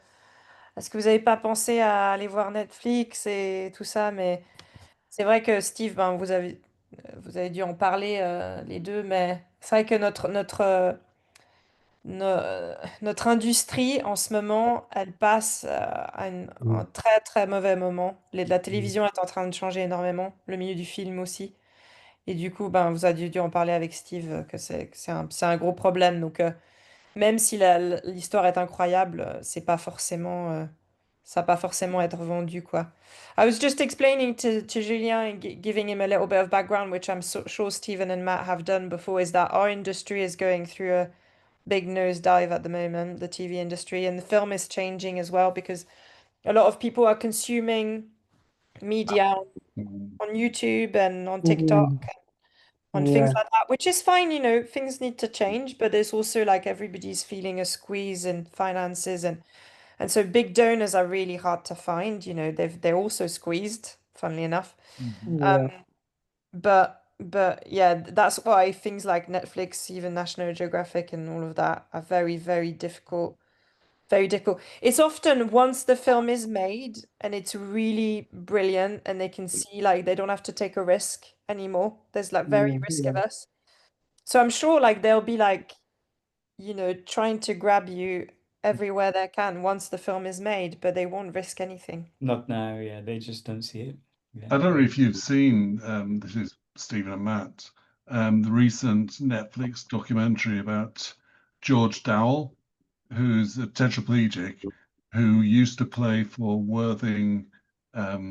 est-ce que vous n'avez pas pensé à aller voir Netflix et tout ça, mais c'est vrai que Steve, ben, vous avez dû en parler les deux, mais c'est vrai que notre industrie en ce moment, elle passe un très très mauvais moment. La télévision est en train de changer énormément, le milieu du film aussi. Et du coup, ben, vous avez dû en parler avec Steve, que c'est un gros problème. Donc, même si l'histoire est incroyable, ça va pas forcément être vendu, quoi. I was just explaining to Julien and giving him a little bit of background, which I'm sure Stephen and Matt have done before, is that our industry is going through a big nosedive at the moment, the TV industry, and the film is changing as well because a lot of people are consuming media on YouTube and on TikTok on things Yeah, like that, which is fine, you know, things need to change, but there's also like everybody's feeling a squeeze in finances and so big donors are really hard to find, you know, they're also squeezed, funnily enough. yeah, But yeah, that's why things like Netflix, even National Geographic and all of that are very, very difficult. Very difficult. It's often once the film is made and it's really brilliant and they can see like they don't have to take a risk anymore. There's like very risk yeah. averse. So I'm sure like they'll be like, you know, trying to grab you everywhere they can once the film is made, but they won't risk anything. Not now, yeah, they just don't see it. I Yeah. don't know if you've seen, this is Stephen and Matt, the recent Netflix documentary about George Dowell, who's a tetraplegic, who used to play for Worthing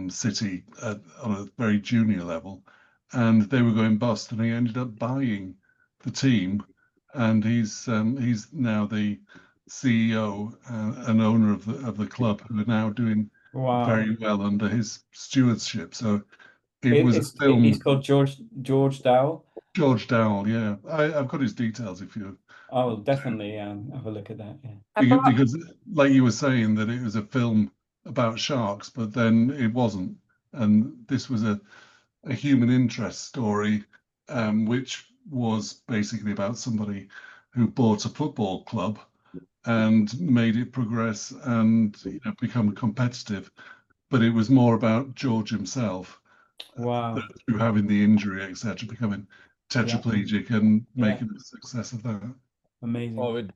City on a very junior level, and they were going bust, and he ended up buying the team, and he's now the CEO and owner of the club, who are now doing Wow. very well under his stewardship. So it was a He's film. called George Dowell. George Dowell, yeah, I've got his details if you. I will definitely have a look at that. Yeah. Because, like you were saying, that it was a film about sharks, but then it wasn't, and this was a human interest story, which was basically about somebody who bought a football club and made it progress and become competitive. But it was more about George himself, Wow. through having the injury, etc., becoming tetraplegic and Yeah. making a success of that. Amazing. Oh, we'd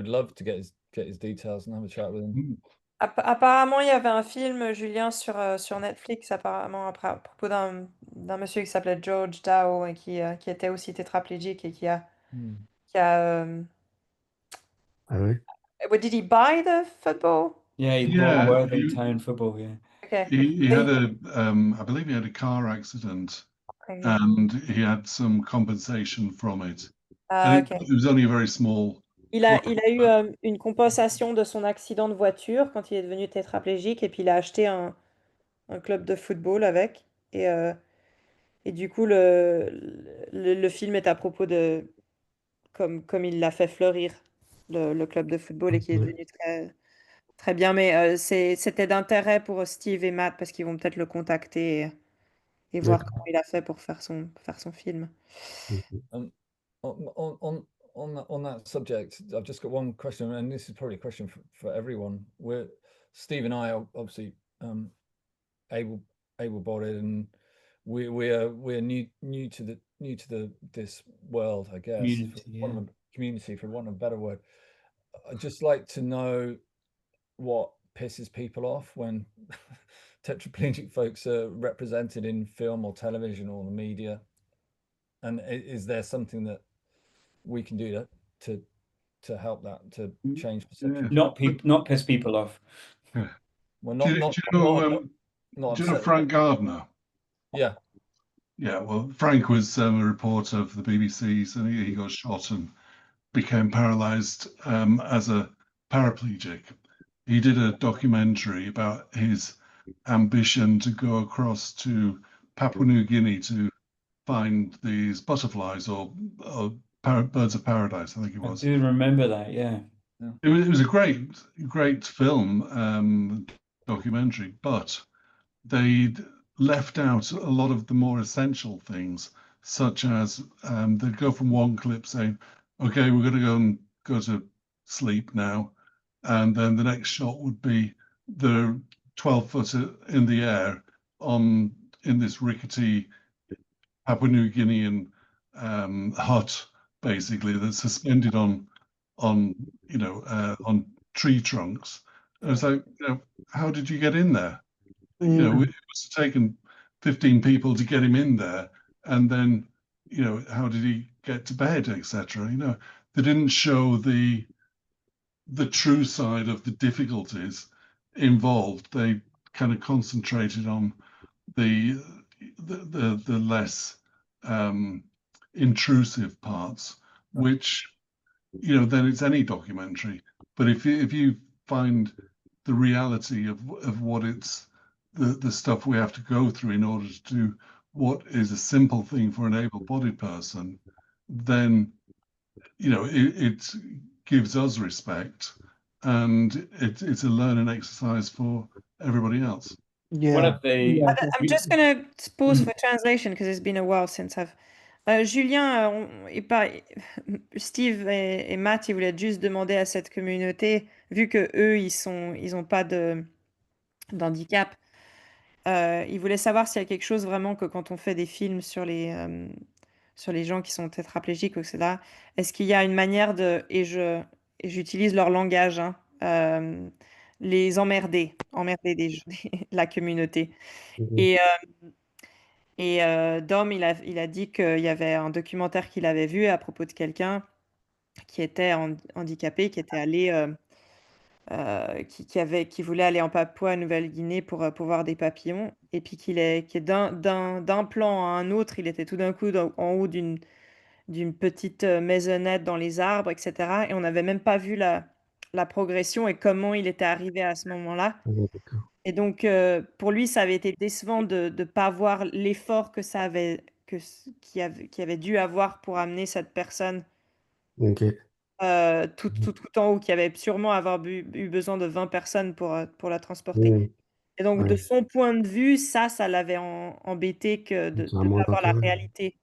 love to get his details and have a chat with him. Apparemment, il y avait un film, Julien, sur Netflix, apparemment, à propos d'un monsieur qui s'appelait George Dow et qui était aussi tétraplégique et qui a, Ah ouais? what, did he buy the football? Yeah, he bought Worthing Town football. Yeah. Okay. He had I believe he had a car accident, Okay. and he had some compensation from it. Ah, And ok. it was only a very small. Il a eu une compensation de son accident de voiture quand il est devenu tétraplégique et puis il a acheté un club de football avec. Et du coup, le film est à propos de comme il l'a fait fleurir, le club de football, et qui est devenu très, très bien. Mais c'était d'intérêt pour Steve et Matt parce qu'ils vont peut-être le contacter et voir D'accord. comment il a fait pour faire son film. On on that subject, I've just got one question, and this is probably a question for everyone. Steve and I are obviously able-bodied, and we're new to this world, I guess. Community, for want of a better word. I'd just like to know what pisses people off when tetraplegic folks are represented in film or television or the media, and is there something that we can do to help that, to change perception? Not piss people off. Yeah. Well, do you know Frank Gardner? Yeah. Yeah, well, Frank was a reporter of the BBC, and he got shot and became paralyzed as a paraplegic. He did a documentary about his ambition to go across to Papua New Guinea to find these butterflies or birds of paradise, I think it was. I do remember that, yeah. It was a great film, documentary, but they'd left out a lot of the more essential things, such as they'd go from one clip saying, okay, we're going to go to sleep now. And then the next shot would be the 12-foot in the air in this rickety Papua New Guinean hut, basically, that's suspended on tree trunks. And it's like, how did you get in there? It must have taken 15 people to get him in there, and then how did he get to bed, etc. They didn't show the true side of the difficulties involved. They kind of concentrated on the less intrusive parts, which then it's any documentary. But if you find the reality of what it's the stuff we have to go through in order to do what is a simple thing for an able-bodied person, then it gives us respect, and it's a learning exercise for everybody else. One of the I'm just gonna pause for translation because it's been a while since I've. Julien Steve et Matt, ils voulaient juste demander à cette communauté, vu que eux ils ont pas d'handicap, ils voulaient savoir s'il y a quelque chose vraiment que quand on fait des films sur les gens qui sont tétraplégiques, etc. Est-ce qu'il y a une manière et j'utilise leur langage, hein, les emmerder la communauté. Dom, il a dit qu'il y avait un documentaire qu'il avait vu à propos de quelqu'un qui était handicapé, qui était allé, qui voulait aller en Papouasie-Nouvelle-Guinée pour voir des papillons, et puis qui est d'un plan à un autre, il était tout d'un coup en haut d'une petite maisonnette dans les arbres, etc. Et on n'avait même pas vu la progression et comment il était arrivé à ce moment-là. Et donc, pour lui, ça avait été décevant de ne pas voir l'effort que ça avait, qui avait dû avoir pour amener cette personne tout en haut, qui avait sûrement eu besoin de 20 personnes pour la transporter. Et donc, de son point de vue, ça l'avait embêté que de ne pas voir la réalité.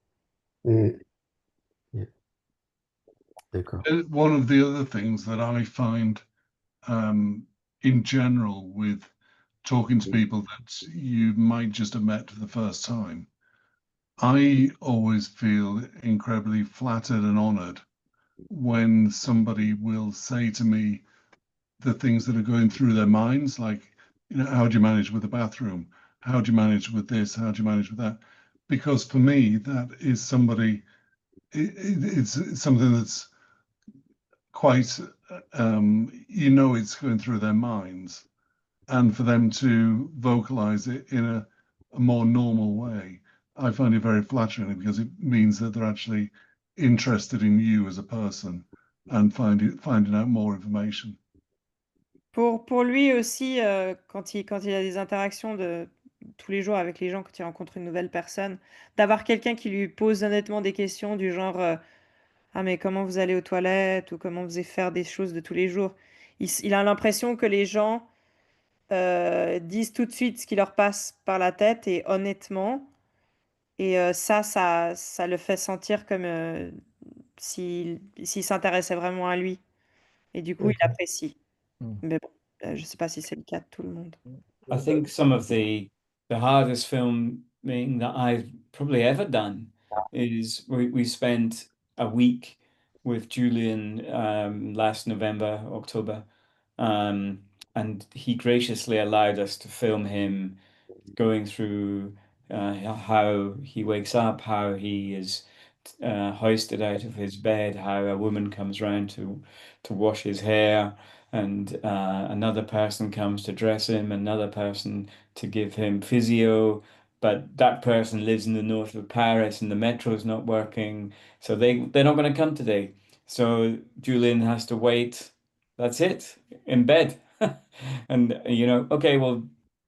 One of the other things that I find in general with talking to people that you might just have met for the first time, I always feel incredibly flattered and honored when somebody will say to me the things that are going through their minds, like, how do you manage with the bathroom? How do you manage with this? How do you manage with that? Because for me, that is it's something that's quite, it's going through their minds, and for them to vocalize it in a more normal way, I find it very flattering, because it means that they're actually interested in you as a person and finding out more information. Pour lui aussi, quand il a des interactions de tous les jours avec les gens, quand il rencontre une nouvelle personne, d'avoir quelqu'un qui lui pose honnêtement des questions du genre ah, mais comment vous allez aux toilettes, ou comment vous allez faire des choses de tous les jours. Il a l'impression que les gens disent tout de suite ce qui leur passe par la tête et honnêtement. Et ça le fait sentir comme s'il s'intéressait vraiment à lui. Et du coup, il Ok. apprécie. Mais bon, je sais pas si c'est le cas de tout le monde. I think some of the hardest filming that I've probably ever done is we spent a week with Julian last November, October, and he graciously allowed us to film him going through how he wakes up, how he is hoisted out of his bed, how a woman comes round to wash his hair, and another person comes to dress him, another person to give him physio, but that person lives in the north of Paris and the metro is not working, so they're not going to come today. So Julian has to wait. That's it, in bed. And okay, well,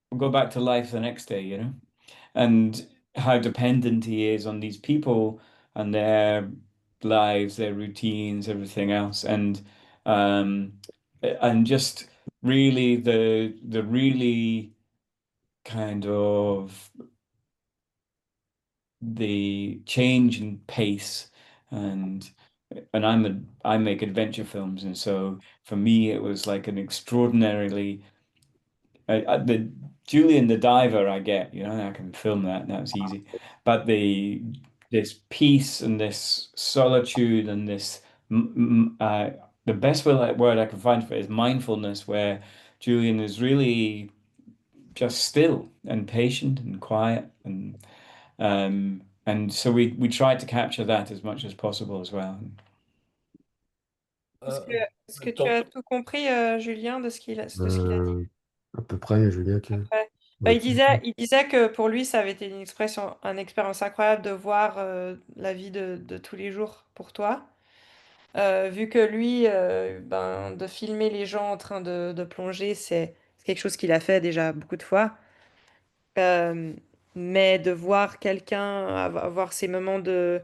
we'll go back to life the next day, and how dependent he is on these people and their lives, their routines, everything else, um, and just really the really kind of the change in pace and I make adventure films, and so for me it was like an extraordinarily the Julian the diver I get, I can film that, and that was easy. But this peace and this solitude and this the best word I can find for it is mindfulness, where Julian is really just still and patient and quiet and so we tried to capture that as much as possible as well. Est-ce que tu as tout compris, Julien, de ce qu'il a dit À peu près, mais je veux bien que. après? Bah, Ouais. il disait que pour lui, ça avait été une expérience incroyable de voir la vie de tous les jours pour toi. Vu que lui, ben, de filmer les gens en train de plonger, c'est quelque chose qu'il a fait déjà beaucoup de fois. Euh, mais de voir quelqu'un avoir ces moments de,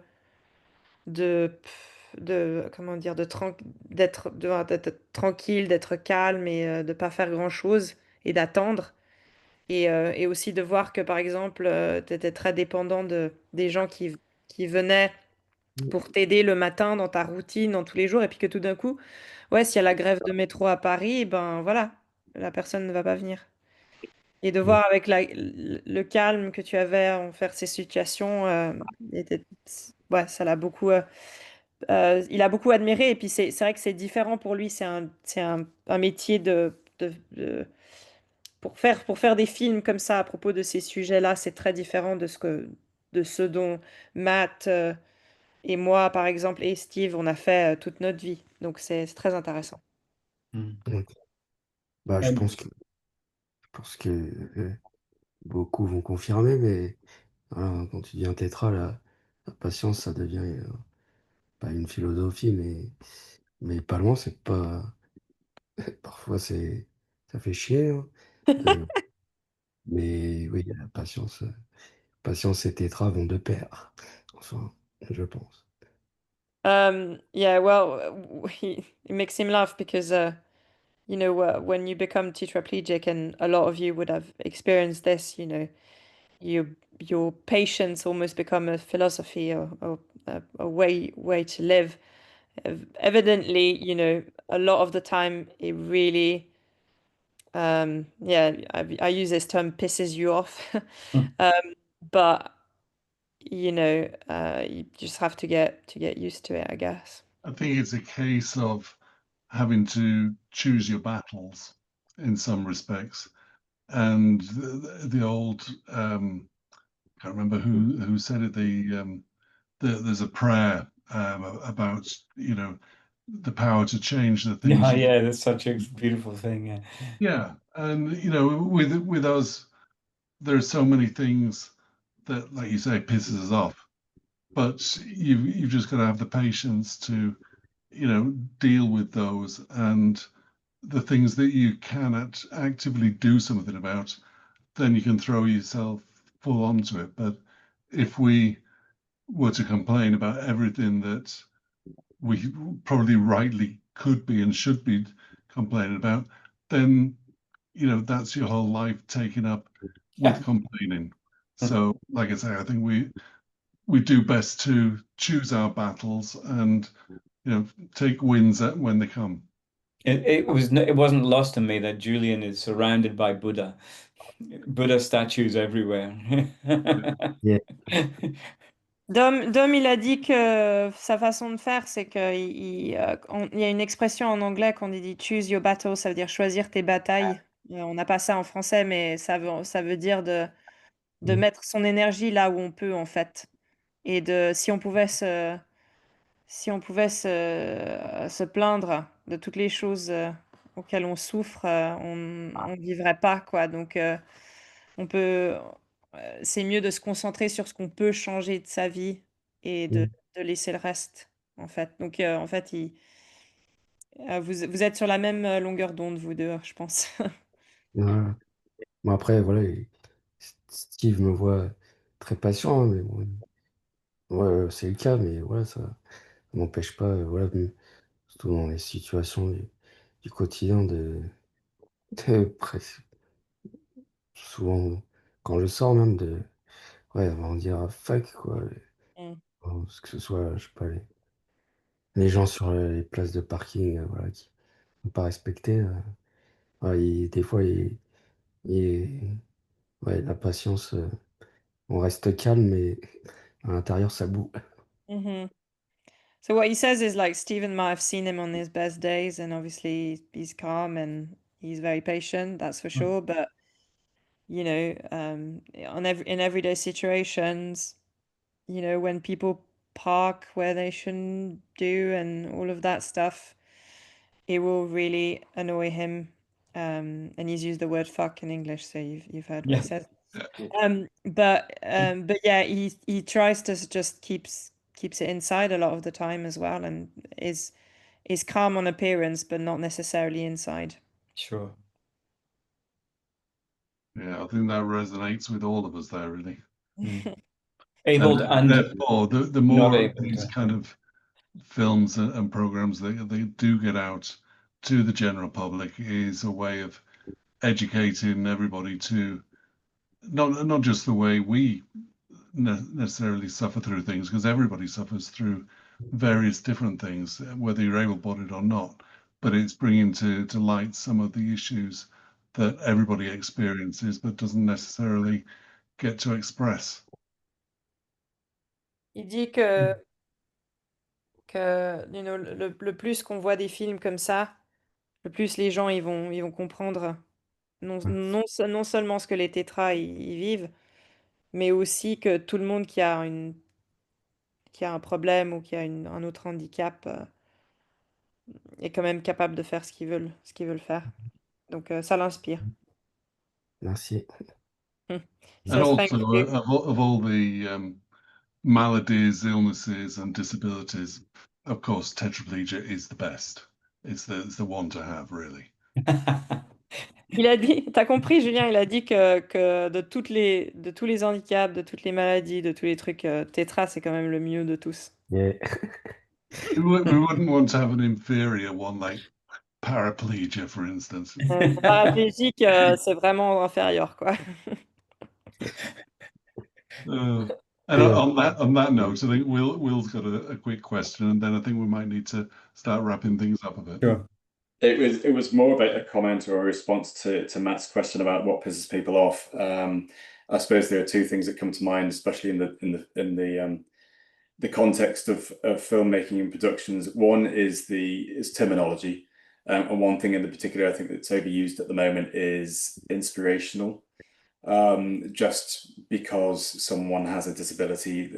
comment dire, d'être tranquille, d'être calme et de pas faire grand-chose et d'attendre. Et aussi de voir que, par exemple, tu étais très dépendant des gens qui venaient pour t'aider le matin dans ta routine, dans tous les jours, et puis que tout d'un coup, ouais, s'il y a la grève de métro à Paris, ben voilà, la personne ne va pas venir. Et de voir avec le calme que tu avais en faire ces situations, ouais, ça l'a beaucoup, il a beaucoup admiré. Et puis c'est vrai que c'est différent pour lui. C'est un métier pour faire des films comme ça à propos de ces sujets-là. C'est très différent de ce dont Matt et moi, par exemple, et Steve, on a fait toute notre vie. Donc c'est très intéressant. Ouais. Bah, je pense que beaucoup vont confirmer, mais voilà, quand tu dis un tétra, la patience, ça devient pas une philosophie, mais pas loin, c'est pas. Parfois, ça fait chier, hein. Euh, mais oui, la patience, patience et tétra vont de pair. Enfin, je pense. Yeah, well, it makes him laugh because when you become tetraplegic, and a lot of you would have experienced this, your patience almost become a philosophy or a way to live. Evidently, a lot of the time it really, yeah, I use this term, pisses you off. But you just have to get used to it, I guess. I think it's a case of having to choose your battles in some respects. And the old can't remember who said it. There's a prayer about the power to change the things. Yeah, that's such a beautiful thing. Yeah. Yeah, and with us, there's so many things that, like you say, pisses us off. But you've just got to have the patience to deal with those, and the things that you cannot actively do something about, then you can throw yourself full onto it. But if we were to complain about everything that we probably rightly could be and should be complaining about, then that's your whole life taken up with complaining. So, like I say, I think we do best to choose our battles and, you know, take wins when they come. It wasn't lost on me that Julian is surrounded by Buddha statues everywhere. Yeah. Dom, il a dit que sa façon de faire, c'est qu'il il y a une expression en anglais qu'on dit choose your battle, ça veut dire choisir tes batailles. On n'a pas ça en français, mais ça veut dire de mettre son énergie là où on peut, en fait. Et si on pouvait se plaindre de toutes les choses auxquelles on souffre, on ne vivrait pas, quoi. Donc, c'est mieux de se concentrer sur ce qu'on peut changer de sa vie et de laisser le reste, en fait. Donc, en fait, vous êtes sur la même longueur d'onde, vous deux, je pense. Ouais. Bon, après, voilà, Steve me voit très patient, hein, mais bon, ouais, c'est le cas, mais voilà, ça m'empêche pas, voilà, surtout dans les situations du quotidien, presque souvent, quand je sors même, ouais, on va dire fuck, quoi. Parce que ce soit, je sais pas, les gens sur les places de parking, voilà, qui n'ont pas respecté. Ouais, des fois, ouais, la patience, on reste calme, mais à l'intérieur, ça boue. So what he says is like Stephen might have seen him on his best days, and obviously he's calm and he's very patient, that's for sure. But you know, in everyday situations, you know, when people park where they shouldn't do and all of that stuff, it will really annoy him. And he's used the word fuck in English, so you've heard what he says. But yeah, he tries to just keeps it inside a lot of the time as well, and is calm on appearance, but not necessarily inside. Sure. Yeah, I think that resonates with all of us there, really. Able and therefore, the not more of able these to. kind of films and programs they do get out to the general public is a way of educating everybody to not just the way we necessarily suffer through things, because everybody suffers through various different things, whether you're able-bodied or not. But it's bringing to light some of the issues that everybody experiences, but doesn't necessarily get to express. Il dit que you know, le plus qu'on voit des films comme ça, le plus les gens ils vont comprendre non seulement ce que les tétras ils vivent, mais aussi que tout le monde qui a un problème ou qui a un autre handicap est quand même capable de faire ce qu'ils veulent faire. Donc ça l'inspire. Merci. And also, of all the maladies, illnesses, and disabilities, of course, tetraplegia is the best. It's the one to have, really. Il a dit, t'as compris, Julien, il a dit que de tous les handicaps, de toutes les maladies, de tous les trucs, Tetra, c'est quand même le mieux de tous. Yeah. We wouldn't want to have an inferior one like paraplegia, for instance. Paraplégique, c'est vraiment inférieur, quoi. And on that note, I think Will's got a quick question, and then I think we might need to start wrapping things up a bit. Sure. It was more about a comment or a response to Matt's question about what pisses people off. I suppose there are two things that come to mind, especially in the context of filmmaking and productions. One is terminology, and one thing in particular I think that's overused at the moment is inspirational. Just because someone has a disability,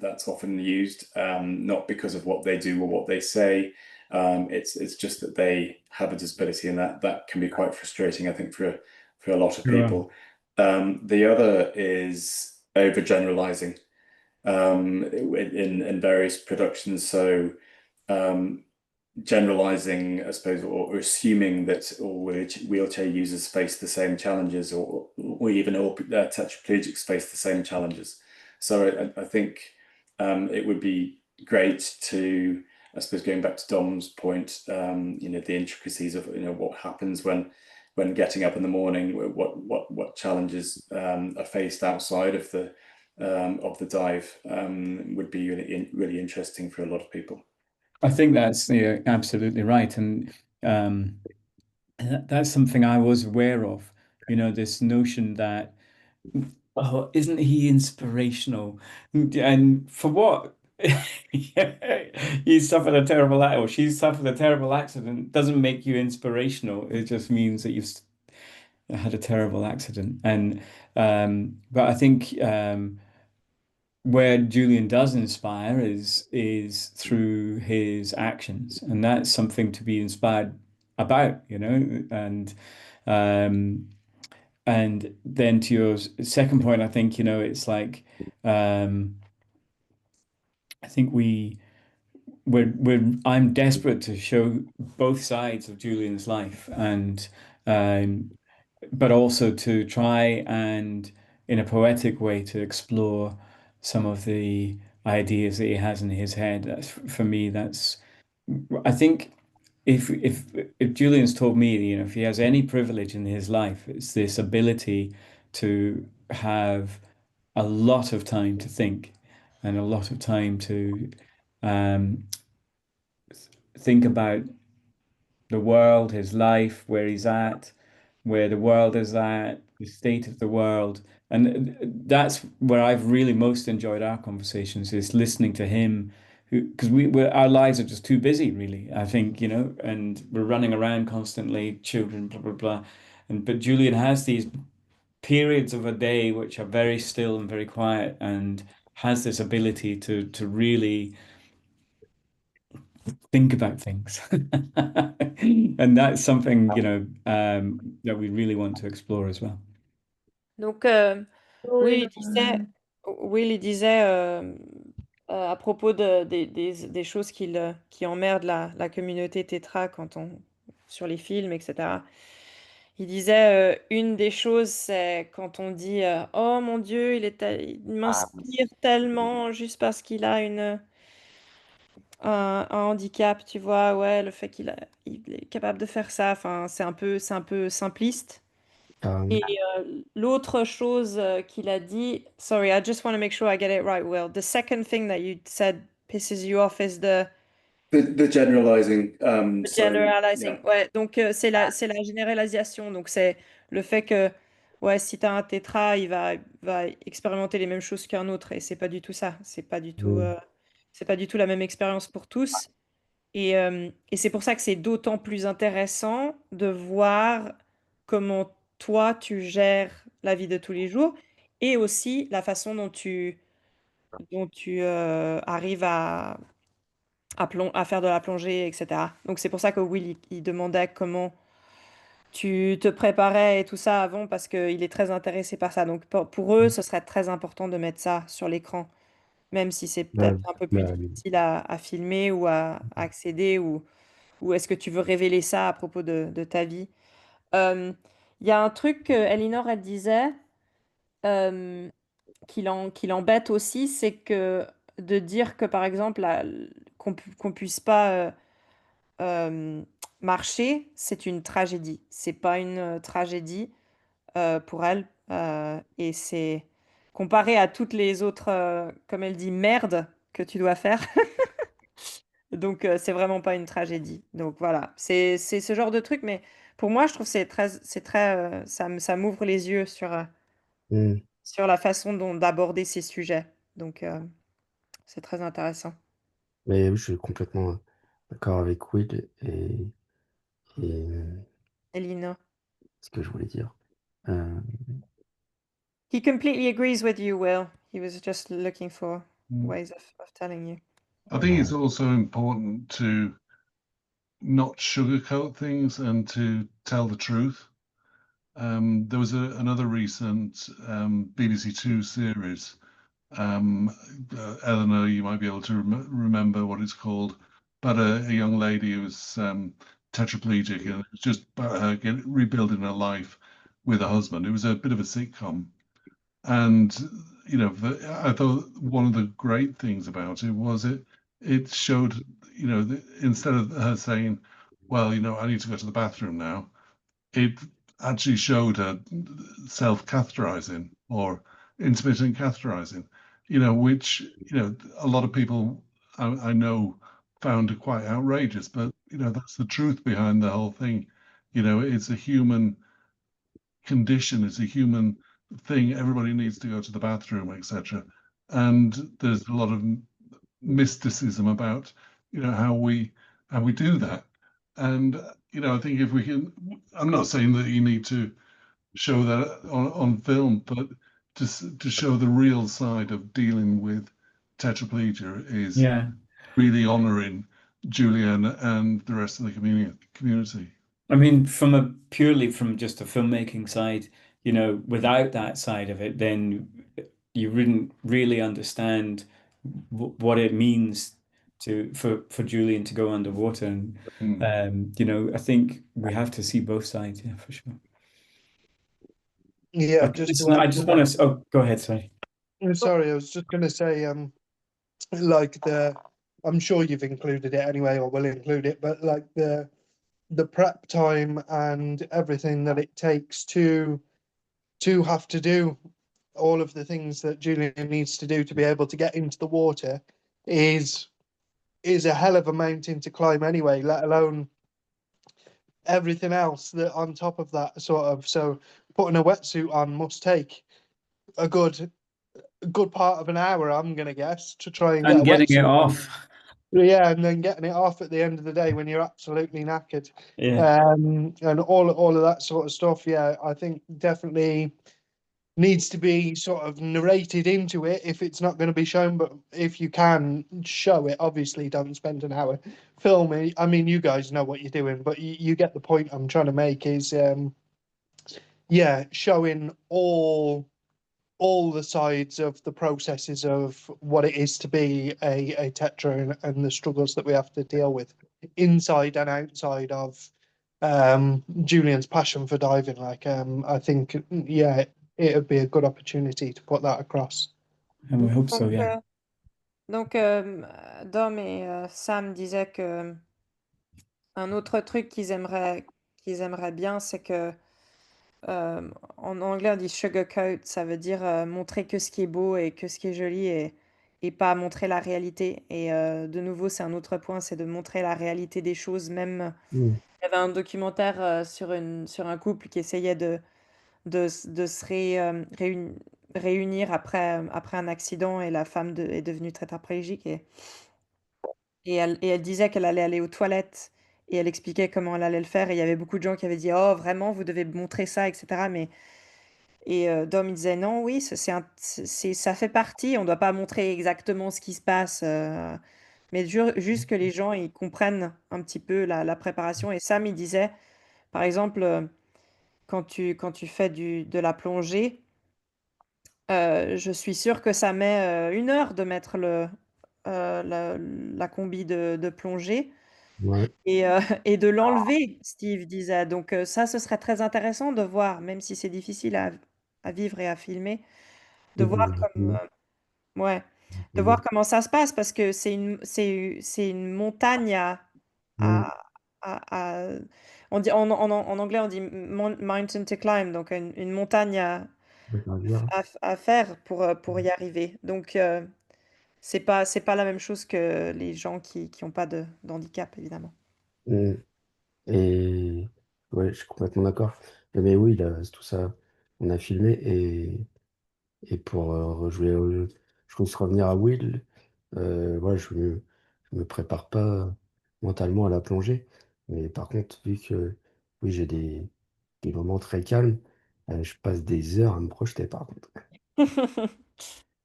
that's often used, not because of what they do or what they say. It's just that they have a disability, and that can be quite frustrating, I think, for a lot of people. The other is overgeneralizing in various productions. So generalizing, I suppose, or assuming that all wheelchair users face the same challenges, or even all tetraplegics face the same challenges. So I think it would be great to, I suppose, going back to Dom's point, you know, the intricacies of, you know, what happens when getting up in the morning, what challenges are faced outside of of the dive would be really interesting for a lot of people. I think that's absolutely right, and that's something I was aware of. This notion that, oh, isn't he inspirational? And for what? He suffered a terrible or she suffered a terrible accident doesn't make you inspirational. It just means that you've had a terrible accident. And but I think where Julian does inspire is through his actions, and that's something to be inspired about, um, and then to your second point, I think, it's like, I think I'm desperate to show both sides of Julian's life, and but also to try and, in a poetic way, to explore some of the ideas that he has in his head. For me, I think if Julian's told me, if he has any privilege in his life, it's this ability to have a lot of time to think and a lot of time to um, think about the world, his life, where he's at, where the world is at, the state of the world. And that's where I've really most enjoyed our conversations, is listening to him, because our lives are just too busy, really, I think, and we're running around constantly, children, blah, blah, blah. But Julian has these periods of a day which are very still and very quiet, and has this ability to really think about things. And that's something, that we really want to explore as well. Donc, oui, il disait à propos des choses qui emmerdent la communauté Tetra sur les films, etc. Il disait, une des choses, c'est quand on dit oh mon Dieu, il m'inspire tellement juste parce qu'il a un handicap, tu vois, ouais, le fait il est capable de faire ça, enfin, c'est un peu simpliste. Et l'autre chose qu'il a dit, sorry, I just want to make sure I get it right, Will. The second thing that you said pisses you off is the generalizing. generalizing. Yeah. Ouais, donc c'est la généralisation. Donc c'est le fait que, ouais, si tu as un tétra, il va expérimenter les mêmes choses qu'un autre. Et c'est pas du tout ça. C'est pas du tout la même expérience pour tous. Et c'est pour ça que c'est d'autant plus intéressant de voir comment toi, tu gères la vie de tous les jours et aussi la façon dont tu arrives à faire de la plongée, etc. Donc c'est pour ça que Will, il demandait comment tu te préparais et tout ça avant parce qu'il est très intéressé par ça. Donc pour eux, ce serait très important de mettre ça sur l'écran, même si c'est peut-être un peu plus difficile à filmer ou à accéder ou est-ce que tu veux révéler ça à propos de ta vie? Euh, Il y a un truc que Elinor, elle disait, euh, qui l'embête aussi, c'est que de dire que, par exemple, qu'on puisse pas euh, marcher, c'est une tragédie. C'est pas une tragédie pour elle. Et c'est comparé à toutes les autres, comme elle dit, merde que tu dois faire. Donc, c'est vraiment pas une tragédie. Donc, voilà. C'est ce genre de truc. Mais pour moi, je trouve que c'est très, ça m'ouvre les yeux sur la façon dont d'aborder ces sujets. Donc, c'est très intéressant. Mais oui, je suis complètement d'accord avec Will et Elina. ce que je voulais dire. Euh, He completely agrees with you, Will. He was just looking for Mm. ways of telling you. I think it's also important to not sugarcoat things and to tell the truth. There was another recent BBC Two series. Eleanor, you might be able to remember what it's called, but a young lady who was tetraplegic, and it was just about her rebuilding her life with a husband. It was a bit of a sitcom, and I thought one of the great things about it was it showed, instead of her saying, well, I need to go to the bathroom now, it actually showed her self-catheterizing, or intermittent catheterizing, which, a lot of people I know found quite outrageous, but, that's the truth behind the whole thing. It's a human condition, it's a human thing. Everybody needs to go to the bathroom, etc. And there's a lot of mysticism about, how we do that. And, I think if we can, I'm not saying that you need to show that on film, but to show the real side of dealing with tetraplegia is really honoring Julian and the rest of the community. I mean, purely from just a filmmaking side, without that side of it, then you wouldn't really understand what it means for Julian to go underwater. And I think we have to see both sides, yeah, for sure. Yeah, I just want to. Oh, go ahead. Sorry. Sorry, I was just going to say, like I'm sure you've included it anyway, or will include it, but like the prep time and everything that it takes to have to do all of the things that Julian needs to do to be able to get into the water is a hell of a mountain to climb anyway, let alone everything else that on top of that sort of. So putting a wetsuit on must take a good part of an hour, I'm gonna guess, to try and get a getting wetsuit it on. off. Yeah, and then getting it off at the end of the day when you're absolutely knackered. Yeah. And all of that sort of stuff. Yeah, I think definitely needs to be sort of narrated into it if it's not going to be shown. But if you can show it, obviously don't spend an hour filming. I mean, you guys know what you're doing, but you get the point I'm trying to make is, yeah, showing all the sides of the processes of what it is to be a tetra and the struggles that we have to deal with inside and outside of Julian's passion for diving. Like, I think, yeah, it would be a good opportunity to put that across. And we hope so, yeah. Donc, Dom et Sam disaient que un autre truc qu'ils aimeraient bien, c'est que en anglais on dit sugarcoat, ça veut dire montrer que ce qui est beau et que ce qui est joli et pas montrer la réalité. Et de nouveau, c'est un autre point, c'est de montrer la réalité des choses. Même, il y avait un documentaire sur un couple qui essayait de se réunir après un accident et la femme est devenue tétraplégique et elle disait qu'elle allait aller aux toilettes et elle expliquait comment elle allait le faire et il y avait beaucoup de gens qui avaient dit: «Oh vraiment, vous devez montrer ça», etc. Dom il disait: «Non, oui, ça fait partie, on ne doit pas montrer exactement ce qui se passe, mais juste que les gens ils comprennent un petit peu la préparation». Et Sam il disait, par exemple, quand tu fais de la plongée, je suis sûre que ça met 1 heure de mettre la combi de plongée Ouais. et de l'enlever, Steve disait. Donc ça, ce serait très intéressant de voir, même si c'est difficile à vivre et à filmer, de voir ouais, de voir comment ça se passe parce que c'est une montagne à, à- on dit, en anglais, on dit mountain to climb, donc une montagne à faire pour y arriver. Donc, c'est pas la même chose que les gens qui ont pas d'handicap, évidemment. Et ouais, je suis complètement d'accord. Mais oui, là, c'est tout ça, on a filmé et pour rejouer au jeu, je pense revenir à Will, ouais, je me prépare pas mentalement à la plongée. Mais par contre, vu que oui, j'ai des moments très calmes, je passe des heures à me projeter par contre.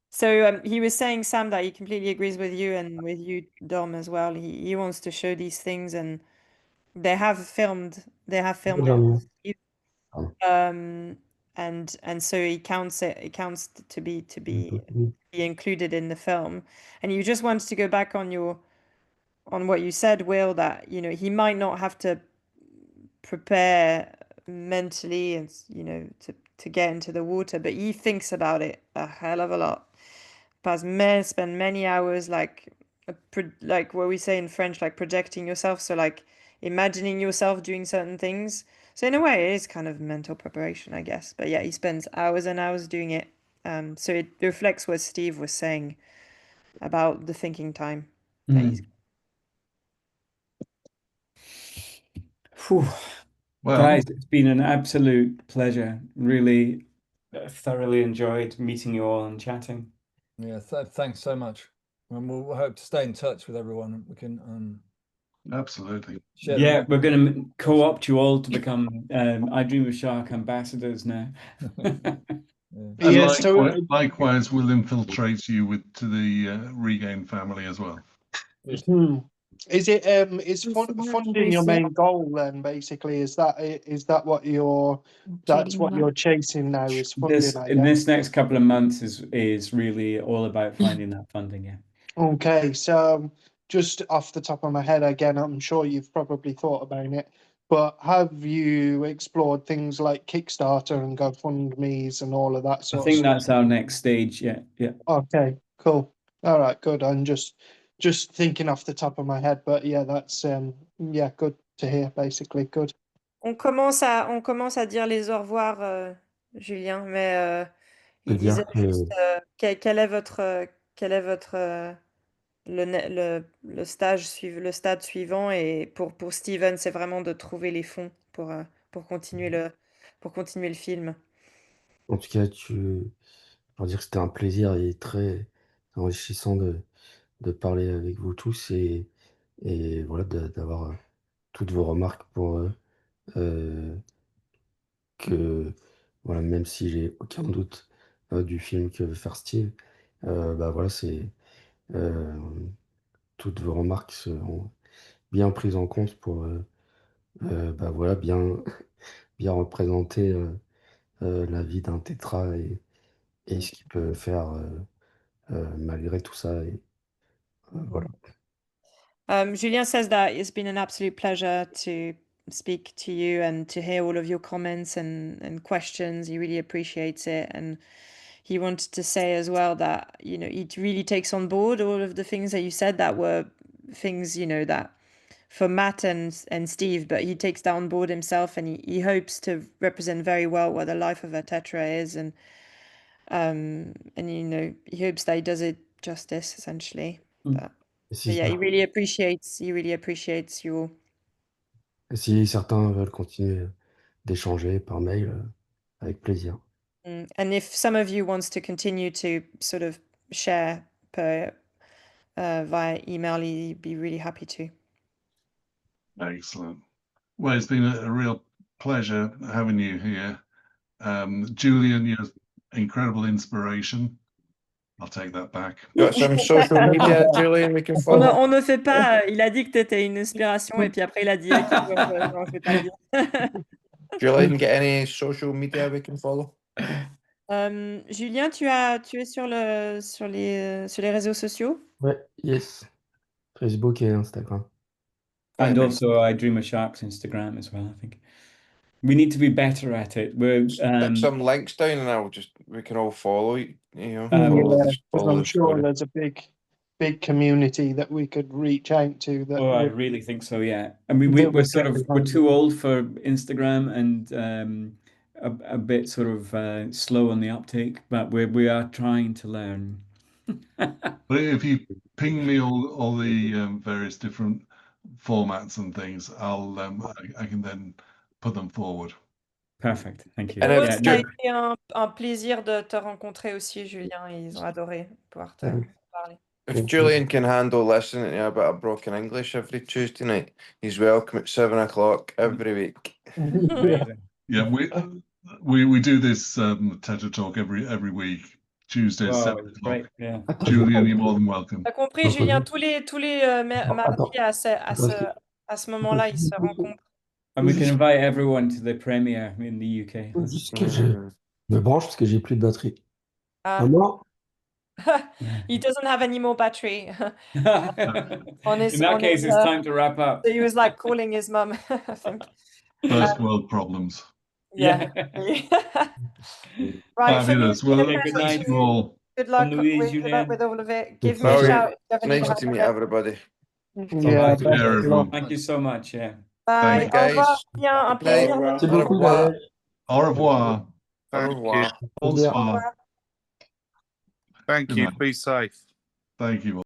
So he was saying, Sam, that he completely agrees with you and with you, Dom, as well. He wants to show these things, and they have filmed it. And so he counts it. It counts to be included in the film. And you just wanted to go back on what you said, Will, that he might not have to prepare mentally and to get into the water, but he thinks about it a hell of a lot. Spend many hours like what we say in French, like projecting yourself, so like imagining yourself doing certain things. So in a way, it is kind of mental preparation, I guess. But yeah, he spends hours and hours doing it. So it reflects what Steve was saying about the thinking time. that he's- Whew. Well, Guys, it's been an absolute pleasure. Really thoroughly enjoyed meeting you all and chatting. Yeah, thanks so much. And we'll hope to stay in touch with everyone. We can absolutely. share Yeah, the we're going to co-opt you all to become I Dream of Shark ambassadors now. And Yeah, so likewise, we'll infiltrate you to the Regain family as well. is it is funding your main goal then? Basically, is that what you're chasing now? Is funding? I In guess. this next couple of months is really all about finding that funding. Yeah. Okay, so just off the top of my head, again, I'm sure you've probably thought about it, but have you explored things like Kickstarter and GoFundMe's and all of that I sort of think stuff? that's our next stage. Yeah, yeah. Okay, cool. All right, good. I'm just thinking off the top of my head, but yeah, that's yeah, good to hear. Basically, good. On commence à dire les au revoir, Julien, mais Je peux il disait dire que juste quel est votre le le stade suivant, et pour Steven, c'est vraiment de trouver les fonds pour continuer le film. en tout cas, pour dire que c'était un plaisir et très enrichissant de parler avec vous tous et voilà, d'avoir toutes vos remarques pour que, voilà, même si j'ai aucun doute du film que veut faire Steve, bah voilà, euh, toutes vos remarques seront bien prises en compte pour bah voilà, bien représenter la vie d'un tétra et ce qu'il peut faire malgré tout ça. Et voilà. Julien says that it's been an absolute pleasure to speak to you and to hear all of your comments and questions. He really appreciates it. And he wanted to say as well that, he really takes on board all of the things that you said that were things, that for Matt and Steve, but he takes that on board himself, and he hopes to represent very well what the life of a Tetra is. And he hopes that he does it justice, essentially. Si, Yeah, he really appreciates you all. si certains veulent continuer d'échanger par mail, avec plaisir. And if some of you wants to continue to sort of share via email, he'd be really happy to. Excellent. Well, it's been a real pleasure having you here. Julian, you're incredible inspiration. I'll take that back. Got some social media, Julian, we can follow? On ne fait pas. Il a dit que tu étais une inspiration, et puis après il a dit non, je vais pas le dire. Julian, get any social media we can follow? Julien, tu es sur les réseaux sociaux? Ouais, yes. Facebook et Instagram. And also I Dream of Sharks Instagram as well, I think. We need to be better at it. Put some links down and we can all follow you know. Because I'm sure there's a big community that we could reach out to. I really think so, yeah. I mean, we're too old for Instagram and a bit sort of slow on the uptake, but we are trying to learn. But if you ping me all the various different formats and things, I can then put them forward. Perfect, thank you. Pour eux, ça a été un plaisir de te rencontrer aussi, Julien. Ils ont adoré pouvoir te parler. If Julian can handle listening to a bit of broken English every Tuesday night, he's welcome at 7 o'clock every week. Yeah, we do this Tetra Talk every week, Tuesday, 7 o'clock. Yeah. Julian, you're more than welcome. T'as compris, Julien, tous les mardis à ce moment-là, ils se rencontrent. And we can invite everyone to the premiere in the UK. Juste que je me branche parce que j'ai plus de batterie. Maman? He doesn't have any more battery. In that case, it's time to wrap up. So he was like calling his mum, I think. First world problems. Yeah. Right, Fabulous. Well, good night to all. Good luck with all of it. Give me a shout if you have any Nice to meet everybody. Yeah, thank you so much. Yeah. Bye. Au revoir. Bien, un plaisir. Merci beaucoup, Gaël. Au revoir. Au revoir. Bonsoir. Thank Good you. night. Be safe. Thank you.